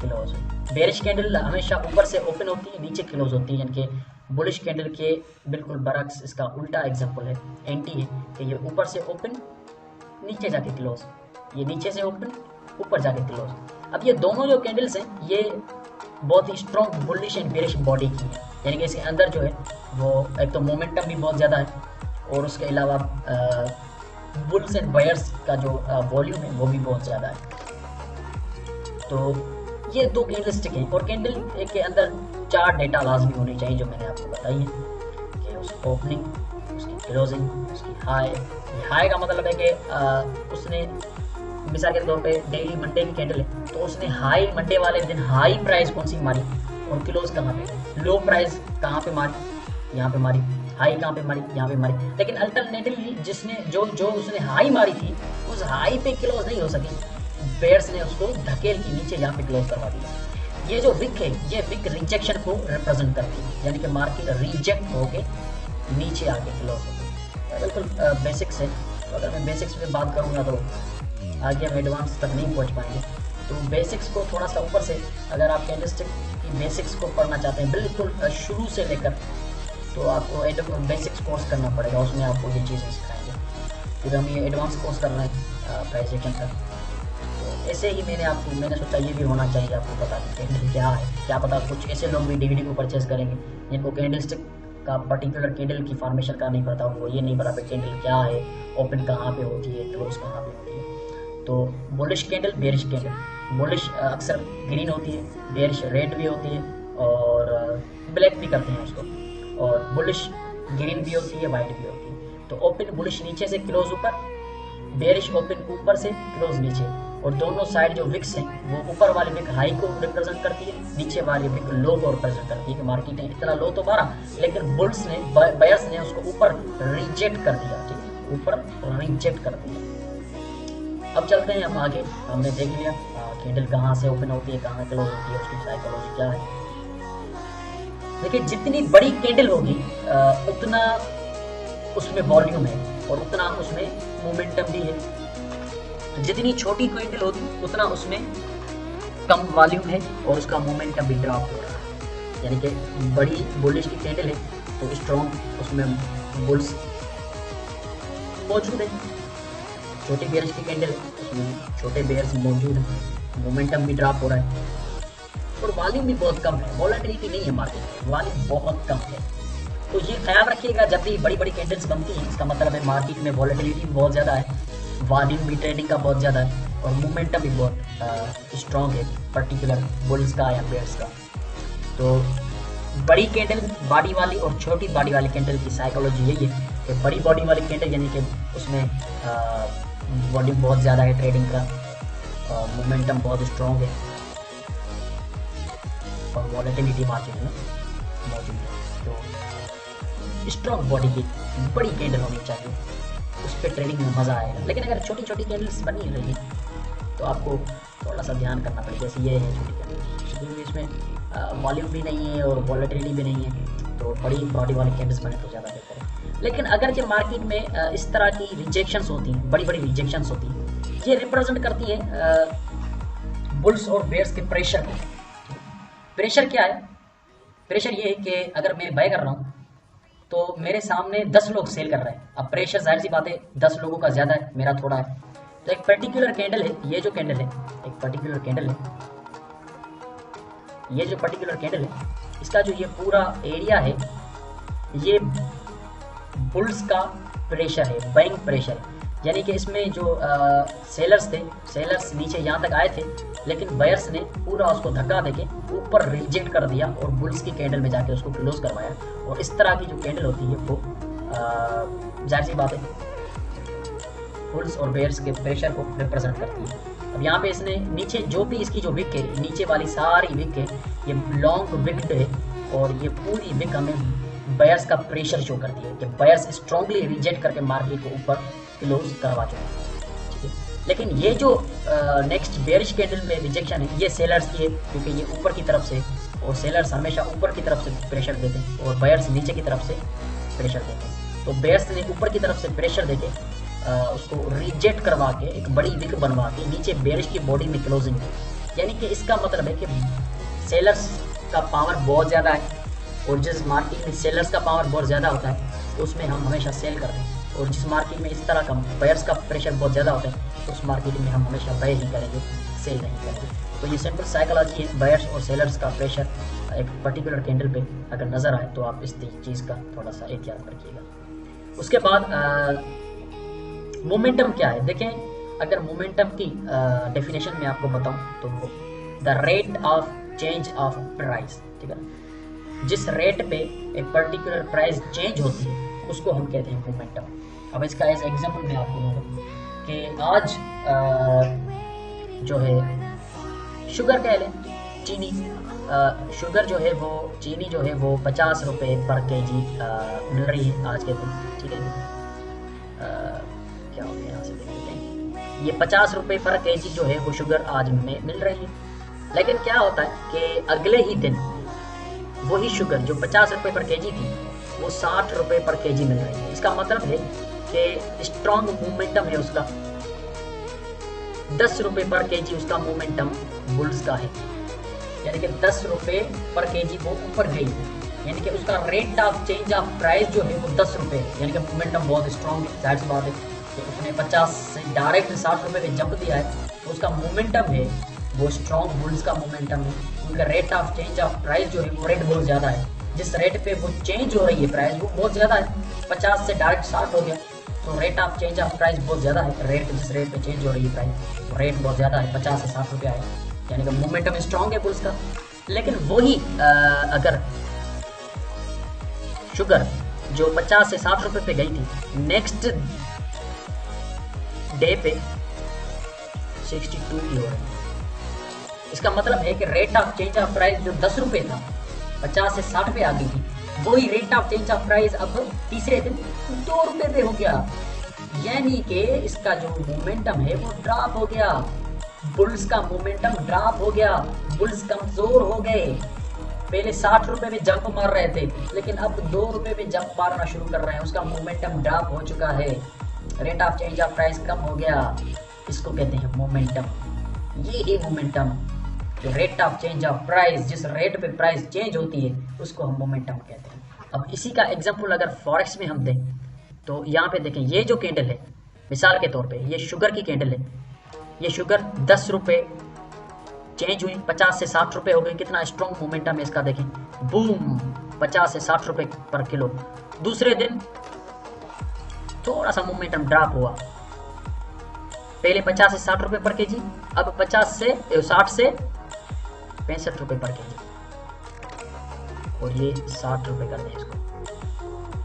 क्लोज हुई। बेरिश कैंडल हमेशा ऊपर से ओपन होती है, नीचे क्लोज होती है, यानी कि बुलिश कैंडल के बिल्कुल बरक्स इसका उल्टा एग्जांपल है, एंटी है, कि ये ऊपर से ओपन नीचे जाके क्लोज, ये नीचे से ओपन ऊपर जाके क्लोज। अब ये दोनों जो कैंडल्स हैं ये बहुत ही strong bullish and bearish body की है, यानी कि इसके अंदर जो है वो एक तो मोमेंटम भी बहुत ज़्यादा है, और उसके अलावा बुल्स एंड बायर्स का जो वॉल्यूम है वो भी बहुत ज़्यादा है। तो ये दो कैंडल स्टिक हैं, और कैंडल के अंदर 4 डेटा लाजमी होनी चाहिए जो मैंने आपको बताई है, कि उसकी ओपनिंग, उसकी क्लोजिंग, उसकी हाई। हाई का मतलब है कि उसने मिसाल के तौर पे डेली मंडे की कैंडल है तो उसने हाई मंडे वाले दिन हाई प्राइस कौन सी मारी और क्लोज कहाँ पे, लो प्राइस कहाँ पे मारी, यहाँ पे मारी, हाई कहाँ पे मारी, यहाँ पे मारी। लेकिन अल्टरनेटिवली जिसने जो उसने हाई मारी थी उस हाई पे क्लोज नहीं हो सकी, बेयर्स ने उसको धकेल के नीचे यहाँ पे क्लोज करवा दिया। ये जो विक है ये विक रिजेक्शन को रिप्रेजेंट करती है, यानी कि मार्केट रिजेक्ट होके नीचे आके क्लोज होती है। बिल्कुल बेसिक्स है, तो अगर मैं बेसिक्स में बात करूँगा तो आगे हम एडवांस तक नहीं पहुँच पाएंगे। तो बेसिक्स को थोड़ा सा ऊपर से अगर आप कैंडलस्टिक की बेसिक्स को पढ़ना चाहते हैं बिल्कुल शुरू से लेकर, तो आपको बेसिक्स कोर्स करना पड़ेगा, उसमें आपको ये चीज़ें सिखाएंगे। फिर हम ये एडवांस कोर्स करना है प्राइस एक्शन का। ऐसे ही मैंने सोचा ये भी होना चाहिए आपको पता कि कैंडल क्या है। क्या पता कुछ ऐसे लोग भी डीवीडी को परचेज करेंगे जिनको कैंडलस्टिक का पर्टिकुलर कैंडल की फॉर्मेशन का नहीं पता, उनको ये नहीं पता कि कैंडल क्या है, ओपन कहाँ पे होती है, क्लोज कहाँ पे होती है। तो bullish candle, bearish candle, bullish अक्सर ग्रीन होती है, बेरिश रेड भी होती है और ब्लैक भी करते हैं उसको, और बुलिश ग्रीन भी होती है, वाइट भी होती है। तो ओपन बुलिश नीचे से क्लोज ऊपर, बेरिश ओपन ऊपर से क्लोज नीचे, और दोनों साइड जो विक्स हैं वो ऊपर वाली विक हाई को रिप्रेजेंट करती है, नीचे वाली विक लो को रिप्रेजेंट करती है कि मार्केट ने इतना लो तो मारा लेकिन बुल्स ने बायर्स ने उसको ऊपर रिजेक्ट कर दिया, ठीक है, ऊपर रिजेक्ट कर दिया। अब चलते हैं हम आगे। हमने देख लिया कैंडल कहाँ से ओपन होती है, कहाँ क्लोज होती है, उसकी साइकोलॉजी क्या है। देखिए जितनी बड़ी कैंडल होगी उतना उसमें वॉल्यूम है और उतना उसमें मोमेंटम भी है। जितनी छोटी कैंडल होती उतना उसमें कम वॉल्यूम है और उसका मोमेंटम भी ड्रॉप हो रहा है। यानी कि बड़ी बुलिश की कैंडल है तो स्ट्रॉन्ग उसमें बुल्स मौजूद है, छोटी बेयर्स की कैंडल है उसमें छोटे बेयर्स मौजूद है, मोमेंटम भी ड्रॉप हो रहा है और वॉल्यूम भी बहुत कम है, वॉलेटिलिटी नहीं है मार्केट में, वॉल्यूम बहुत कम है। तो ये ख्याल रखिएगा जब भी बड़ी बड़ी कैंडल्स बनती हैं इसका मतलब है मार्केट में वॉलेटिलिटी बहुत ज़्यादा है, वॉल्यूम भी ट्रेडिंग का बहुत ज़्यादा है और मोमेंटम भी बहुत स्ट्रॉन्ग है पर्टिकुलर बुल्स का या बेयर्स का। तो बड़ी कैंडल बॉडी वाली और छोटी बॉडी वाली कैंडल की साइकोलॉजी यही है कि बड़ी बॉडी वाली कैंडल यानी कि उसमें वॉल्यूम बहुत ज़्यादा है ट्रेडिंग का, मोमेंटम बहुत स्ट्रॉन्ग है और वॉलेटिलिटी मार्केट में मौजूद है। तो स्ट्रॉन्ग बॉडी की बड़ी कैंडल होनी चाहिए, उस पर ट्रेडिंग में मज़ा आएगा। लेकिन अगर छोटी छोटी कैंडल्स बनी रही तो आपको थोड़ा सा ध्यान करना पड़ेगा। जैसे ये है छोटी कैंडल, क्योंकि इसमें वॉल्यूम भी नहीं है और वॉलेटिलिटी भी नहीं है, तो बड़ी बॉडी वाली कैंडल्स बने तो ज़्यादा बेहतर है। लेकिन अगर जो मार्केट में इस तरह की रिजेक्शंस होती हैं, बड़ी बड़ी रिजेक्शंस होती हैं, ये रिप्रेजेंट करती हैं बुल्स और बेयर्स के प्रेशर को। प्रेशर क्या है? प्रेशर ये है कि अगर मैं बाय कर रहा हूँ तो मेरे सामने 10 लोग सेल कर रहे हैं। अब प्रेशर जाहिर सी बात है 10 लोगों का ज़्यादा है, मेरा थोड़ा है। तो एक पर्टिकुलर कैंडल है, ये जो कैंडल है एक पर्टिकुलर कैंडल है, ये जो पर्टिकुलर कैंडल है इसका जो ये पूरा एरिया है ये बुल्स का प्रेशर है, बाइंग प्रेशर है। यानी कि इसमें जो सेलर्स थे, सेलर्स नीचे यहाँ तक आए थे लेकिन बायर्स ने पूरा उसको धक्का देके ऊपर रिजेक्ट कर दिया और बुल्स की कैंडल में जाके उसको क्लोज करवाया। और इस तरह की जो कैंडल होती है वो जाहिर सी बात है बुल्स और बेयर्स के प्रेशर को रिप्रेजेंट करती है। अब यहाँ पे इसने नीचे जो भी इसकी जो विक है, नीचे वाली सारी विक है ये लॉन्ग विक्ड है और ये पूरी विक हमें बायर्स का प्रेशर शो करती है कि बायर्स स्ट्रांगली रिजेक्ट करके मार्केट को ऊपर क्लोज करवा चुके हैं, ठीक है। लेकिन ये जो नेक्स्ट बेयरिश कैंडल में रिजेक्शन है ये सेलर्स की है, क्योंकि ये ऊपर की तरफ से, और सेलर्स हमेशा ऊपर की तरफ से प्रेशर देते हैं और बायर्स नीचे की तरफ से प्रेशर देते हैं। तो बेयर्स ने ऊपर की तरफ से प्रेशर देके उसको रिजेक्ट करवा के एक बड़ी विक बनवा के नीचे बेयरिश की बॉडी में क्लोजिंग की, यानी कि इसका मतलब है कि सेलर्स का पावर बहुत ज़्यादा है और जिस मार्केट में सेलर्स का पावर बहुत ज़्यादा होता है उसमें हम हमेशा सेल करते हैं, और जिस मार्केट में इस तरह का बायर्स का प्रेशर बहुत ज़्यादा होता है उस मार्केट में हम हमेशा बाय ही करेंगे, सेल नहीं करेंगे। तो ये सिंपल साइकोलॉजी है बायर्स और सेलर्स का प्रेशर एक पर्टिकुलर कैंडल पे अगर नज़र आए तो आप इस चीज़ का थोड़ा सा एहतियात रखिएगा। उसके बाद मोमेंटम क्या है, देखें अगर मोमेंटम की डेफिनेशन में आपको बताऊं तो the rate of change of price, ठीक है। जिस रेट पे एक पर्टिकुलर प्राइस चेंज होती है उसको हम कहते हैं मोमेंटम। अब इसका एज एग्जांपल मैं आपको दूंगा कि आज जो है शुगर कह लें, चीनी, शुगर जो है वो चीनी जो है वो 50 रुपये पर केजी मिल रही है आज के दिन, ठीक है। क्या हो गया यहाँ से देखते हैं, ये 50 रुपये पर केजी जो है वो शुगर आज में मिल रही है। लेकिन क्या होता है कि अगले ही दिन वही शुगर जो 50 रुपये पर केजी थी वो 60 रुपये पर केजी मिल रही है। इसका मतलब है कि स्ट्रॉन्ग मोमेंटम है उसका, 10 रुपये पर केजी उसका मोमेंटम बुल्स का है, यानी कि 10 रुपये पर केजी वो ऊपर गई है, यानी कि उसका rate of change of price जो है वो 10 रुपये है, यानी कि मोमेंटम बहुत स्ट्रॉन्ग है। जाहिर सी बात है कि उसने 50 से डायरेक्ट 60 रुपये पे जंप दिया है तो उसका मोमेंटम है वो स्ट्रॉन्ग बुल्स का मोमेंटम है। उनका rate of change of price जो है वो रेट बहुत ज़्यादा है, जिस रेट पे वो चेंज हो रही है प्राइस वो बहुत ज़्यादा है, 50 से डायरेक्ट 60 हो गया तो rate of change of price बहुत ज़्यादा है। रेट जिस रेट पे चेंज हो रही है प्राइस रेट बहुत ज़्यादा है, 50 से 60 रुपया है, यानी कि मोमेंटम स्ट्रॉन्ग है बुल्स का। लेकिन वही अगर शुगर जो 50 से 60 रुपये पे गई थी नेक्स्ट डे पे 62 की हो रही है, इसका मतलब है कि rate of change of price जो 10 रुपये था 50 से 60 पे आ गई थी, वही rate of change of price अब तीसरे दिन 2 रुपये पे हो गया, यानी कि इसका जो मोमेंटम है वो ड्रॉप हो गया, बुल्स का मोमेंटम ड्रॉप हो गया, बुल्स कमजोर हो गए। पहले 60 रुपये में जंप मार रहे थे लेकिन अब 2 रुपये में जंप मारना शुरू कर रहे हैं, उसका मोमेंटम ड्रॉप हो चुका है, rate of change of price कम हो गया, इसको कहते हैं मोमेंटम। ये है मोमेंटम, जो rate of change of price, जिस रेट पे प्राइस चेंज होती है उसको हम मोमेंटम कहते हैं। अब इसी का एग्जांपल अगर फॉरेक्स में हम दें तो यहाँ पे देखें, ये जो कैंडल है मिसाल के तौर पे ये शुगर की कैंडल है, ये शुगर 10 रुपये चेंज हुई 50 से 60 रुपये हो गई, कितना स्ट्रॉन्ग मोमेंटम है इसका देखें, बूम 50 से 60 रुपये पर किलो। दूसरे दिन थोड़ा सा मोमेंटम ड्रॉप हुआ, पहले 50 से 60 रुपये पर केजी, अब 60 से 65 रुपये पर केजी, और ये 60 रुपये कर दें इसको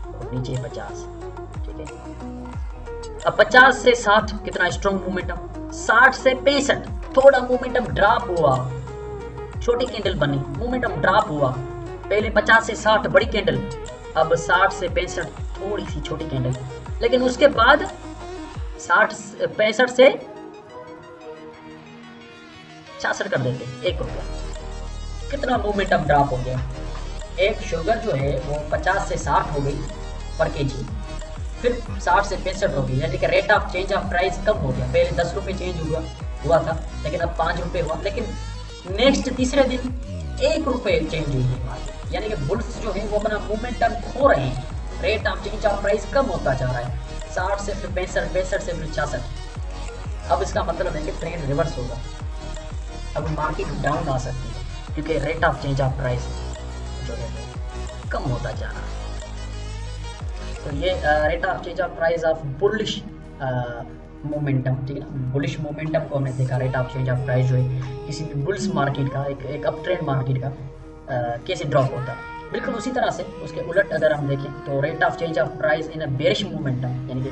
और नीचे 50, ठीक है। अब 50 से 60 कितना स्ट्रॉन्ग मोमेंटम, 60 से 65 थोड़ा मोमेंटम ड्रॉप हुआ, छोटी कैंडल बनी, मोमेंटम ड्रॉप हुआ, पहले 50 से 60 बड़ी कैंडल, अब 60 से 65 थोड़ी सी छोटी कैंडल, लेकिन उसके बाद 65 से 66 कर देते, 1 रुपया, कितना मोमेंटम ड्रॉप हो गया। एक शुगर जो है वो 50 से 60 हो गई पर केजी, फिर 60 से 65 हो गई, यानी कि rate of change of price कम हो गया, पहले 10 रुपये चेंज हुआ था लेकिन अब 5 रुपये हुआ, लेकिन नेक्स्ट तीसरे दिन 1 रुपये चेंज हुई है, यानी कि बुल्स जो है वो अपना मोमेंटम खो रहे हैं, rate of change of price कम होता जा रहा है, 60 से फिर 65 से फिर 66। अब इसका मतलब है कि ट्रेंड रिवर्स होगा, अब मार्केट डाउन आ सकती है क्योंकि rate of change of price जो है कम होता जा रहा है। तो ये rate of change of price of bullish momentum, ठीक है ना, बुलिश मोमेंटम को हमने देखा, rate of change of price जो है किसी भी बुल्स मार्केट का एक अप ट्रेंड मार्केट का कैसे ड्रॉप होता है, बिल्कुल उसी तरह से उसके उलट अगर हम देखें तो rate of change of price in a bearish momentum, यानी कि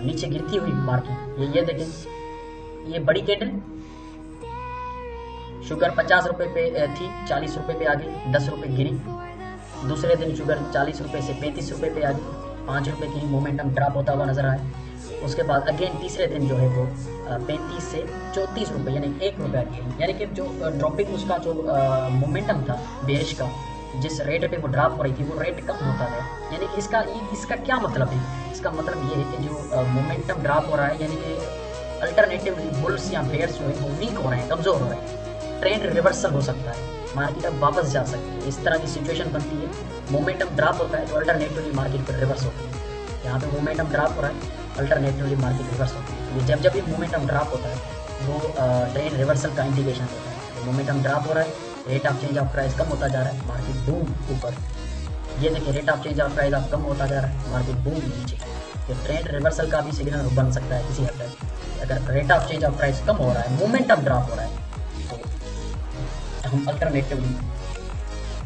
नीचे गिरती हुई मार्केट, ये देखें, ये बड़ी कैंडल, शुगर 50 रुपए पे थी, 40 रुपए पे आ गई, 10 रुपए गिरी। दूसरे दिन शुगर 40 रुपए से 35 रुपए पे आ गई, 5 रुपए की मोमेंटम ड्रॉप होता हुआ नजर आया। उसके बाद अगेन तीसरे दिन जो है वो 35 से 34 रुपये यानी 1 रुपया गिरी, यानी कि जो ड्रॉपिंग उसका जो मोमेंटम था बेरिश का, जिस रेट पे वो ड्रॉप हो रही थी वो रेट कम होता है। यानी कि इसका क्या मतलब है? इसका मतलब ये है कि जो मोमेंटम ड्रॉप हो रहा है, यानी कि अल्टरनेटिवली बुल्स या बेयर्स जो है वो वीक हो रहे हैं, कमज़ोर हो रहे हैं, ट्रेंड रिवर्सल हो सकता है, मार्केट अब वापस जा सकती है। इस तरह की सिचुएशन बनती है, मोमेंटम ड्रॉप होता है तो अल्टरनेटिवली मार्केट पर रिवर्स होती है। यहाँ पे मोमेंटम ड्रॉप हो रहा है, अल्टरनेटिवली मार्केट रिवर्स होती है। जब भी मोमेंटम ड्रॉप होता है वो ट्रेंड रिवर्सल का इंडिकेशन होता है। तो मोमेंटम ड्रॉप हो रहा है, rate of change of price कम होता जा रहा है, मार्केट बूम ऊपर। ये देखिए rate of change of price अब कम होता जा रहा है, मार्केट बूम नीचे। तो ट्रेंड रिवर्सल का भी सिग्नल बन सकता है किसी हद तक। अगर rate of change of price कम हो रहा है, मोमेंटम ड्रॉप हो रहा है, तो हम अल्टरनेटिवली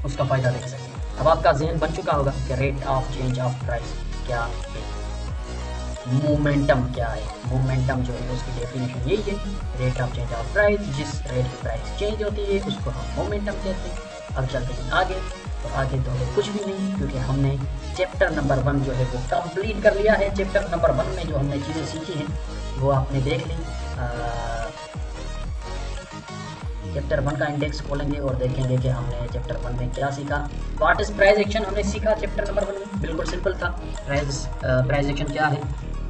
उसका फ़ायदा ले सकते हैं। अब आपका जहन बन चुका होगा कि rate of change of price क्या है, मोमेंटम क्या है। मोमेंटम जो है उसकी डेफिनेशन यही है, rate of change of price, जिस रेट की प्राइस चेंज होती है उसको हम मोमेंटम कहते हैं। अब चलते हैं आगे, तो आगे तो कुछ भी नहीं, क्योंकि हमने चैप्टर नंबर 1 जो है वो कंप्लीट कर लिया है। चैप्टर नंबर 1 में जो हमने चीज़ें सीखी हैं वो आपने देख ली। चैप्टर 1 का इंडेक्स खोलेंगे और देखेंगे कि हमने चैप्टर 1 में क्या सीखा। व्हाट इज प्राइस एक्शन हमने सीखा चैप्टर नंबर 1 में, बिल्कुल सिंपल था। प्राइस एक्शन क्या है,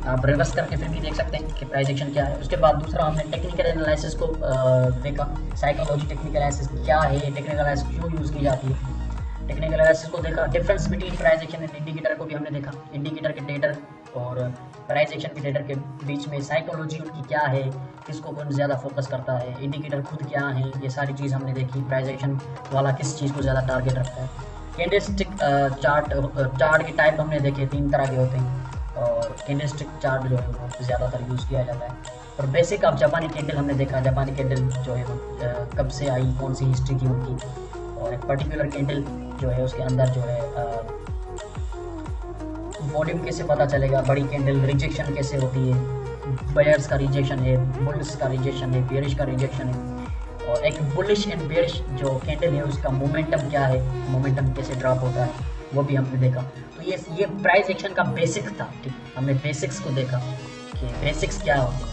आप रिवर्स करके फिर भी देख सकते हैं कि प्राइस एक्शन क्या है। उसके बाद दूसरा हमने टेक्निकल एनालिसिस को देखा, साइकोलॉजी टेक्निकल एनालिसिस क्या है, टेक्निकल एनालिसिस क्यों यूज़ की जाती है, टेक्निकल एनालिसिस को देखा। Difference between price action and indicator को भी हमने देखा, इंडिकेटर के डेटर और प्राइस एक्शन के डेटर के बीच में साइकोलॉजी उनकी क्या है, किसको कौन ज़्यादा फोकस करता है, इंडिकेटर खुद क्या है, ये सारी चीज़ हमने देखी। प्राइस एक्शन वाला किस चीज़ को ज़्यादा टारगेट रखता है। कैंडलस्टिक चार्ट के टाइप हमने देखे, 3 तरह के होते हैं और कैंडलस्टिक चार्ट जो है वो ज़्यादातर यूज़ किया जाता है। और बेसिक ऑफ जापानी कैंडल हमने देखा, जापानी कैंडल जो है वो कब से आई, कौन सी हिस्ट्री थी उनकी, और एक पर्टिकुलर कैंडल जो है उसके अंदर जो है वॉल्यूम कैसे पता चलेगा, बड़ी कैंडल रिजेक्शन कैसे होती है, बेयर्स का रिजेक्शन है, बुल्स का रिजेक्शन है, बेयरिश का रिजेक्शन है, और एक बुलिश एंड बेयरिश जो कैंडल है उसका मोमेंटम क्या है, मोमेंटम कैसे ड्रॉप होता है, वो भी हमने देखा। तो ये प्राइस एक्शन का बेसिक था, ठीक, हमने बेसिक्स को देखा कि बेसिक्स क्या होते हैं।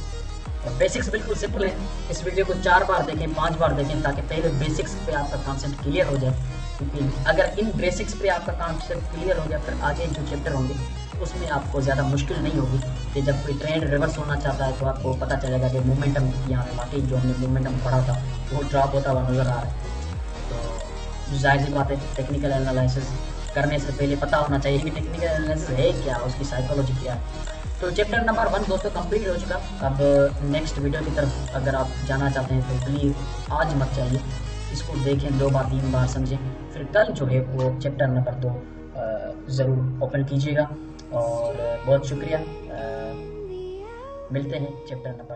और बेसिक्स बिल्कुल सिंपल है, इस वीडियो को 4 बार देखें, 5 बार देखें, ताकि पहले बेसिक्स पे आपका कॉन्सेप्ट क्लियर हो जाए। क्योंकि अगर इन बेसिक्स पे आपका कॉन्सेप्ट क्लियर हो गया, फिर आगे जो चैप्टर होंगे उसमें आपको ज़्यादा मुश्किल नहीं होगी कि जब कोई ट्रेंड रिवर्स होना चाहता है तो आपको पता चलेगा कि मोमेंटम यहाँ पे वाकई जो हमने मोमेंटम पढ़ा था वो ड्रॉप होता हुआ नज़र आ रहा है। तो जाहिर सी बात है, टेक्निकल एनालिसिस करने से पहले पता होना चाहिए कि टेक्निकल एनालिसिस है क्या, उसकी साइकोलॉजी क्या है। तो चैप्टर नंबर 1 दोस्तों कंप्लीट हो चुका। अब नेक्स्ट वीडियो की तरफ अगर आप जाना चाहते हैं तो प्लीज़ आज मत चाहिए, इसको देखें, 2 बार 3 बार समझें, फिर कल जो है वो चैप्टर नंबर 2 ज़रूर ओपन कीजिएगा। और बहुत शुक्रिया, मिलते हैं चैप्टर नंबर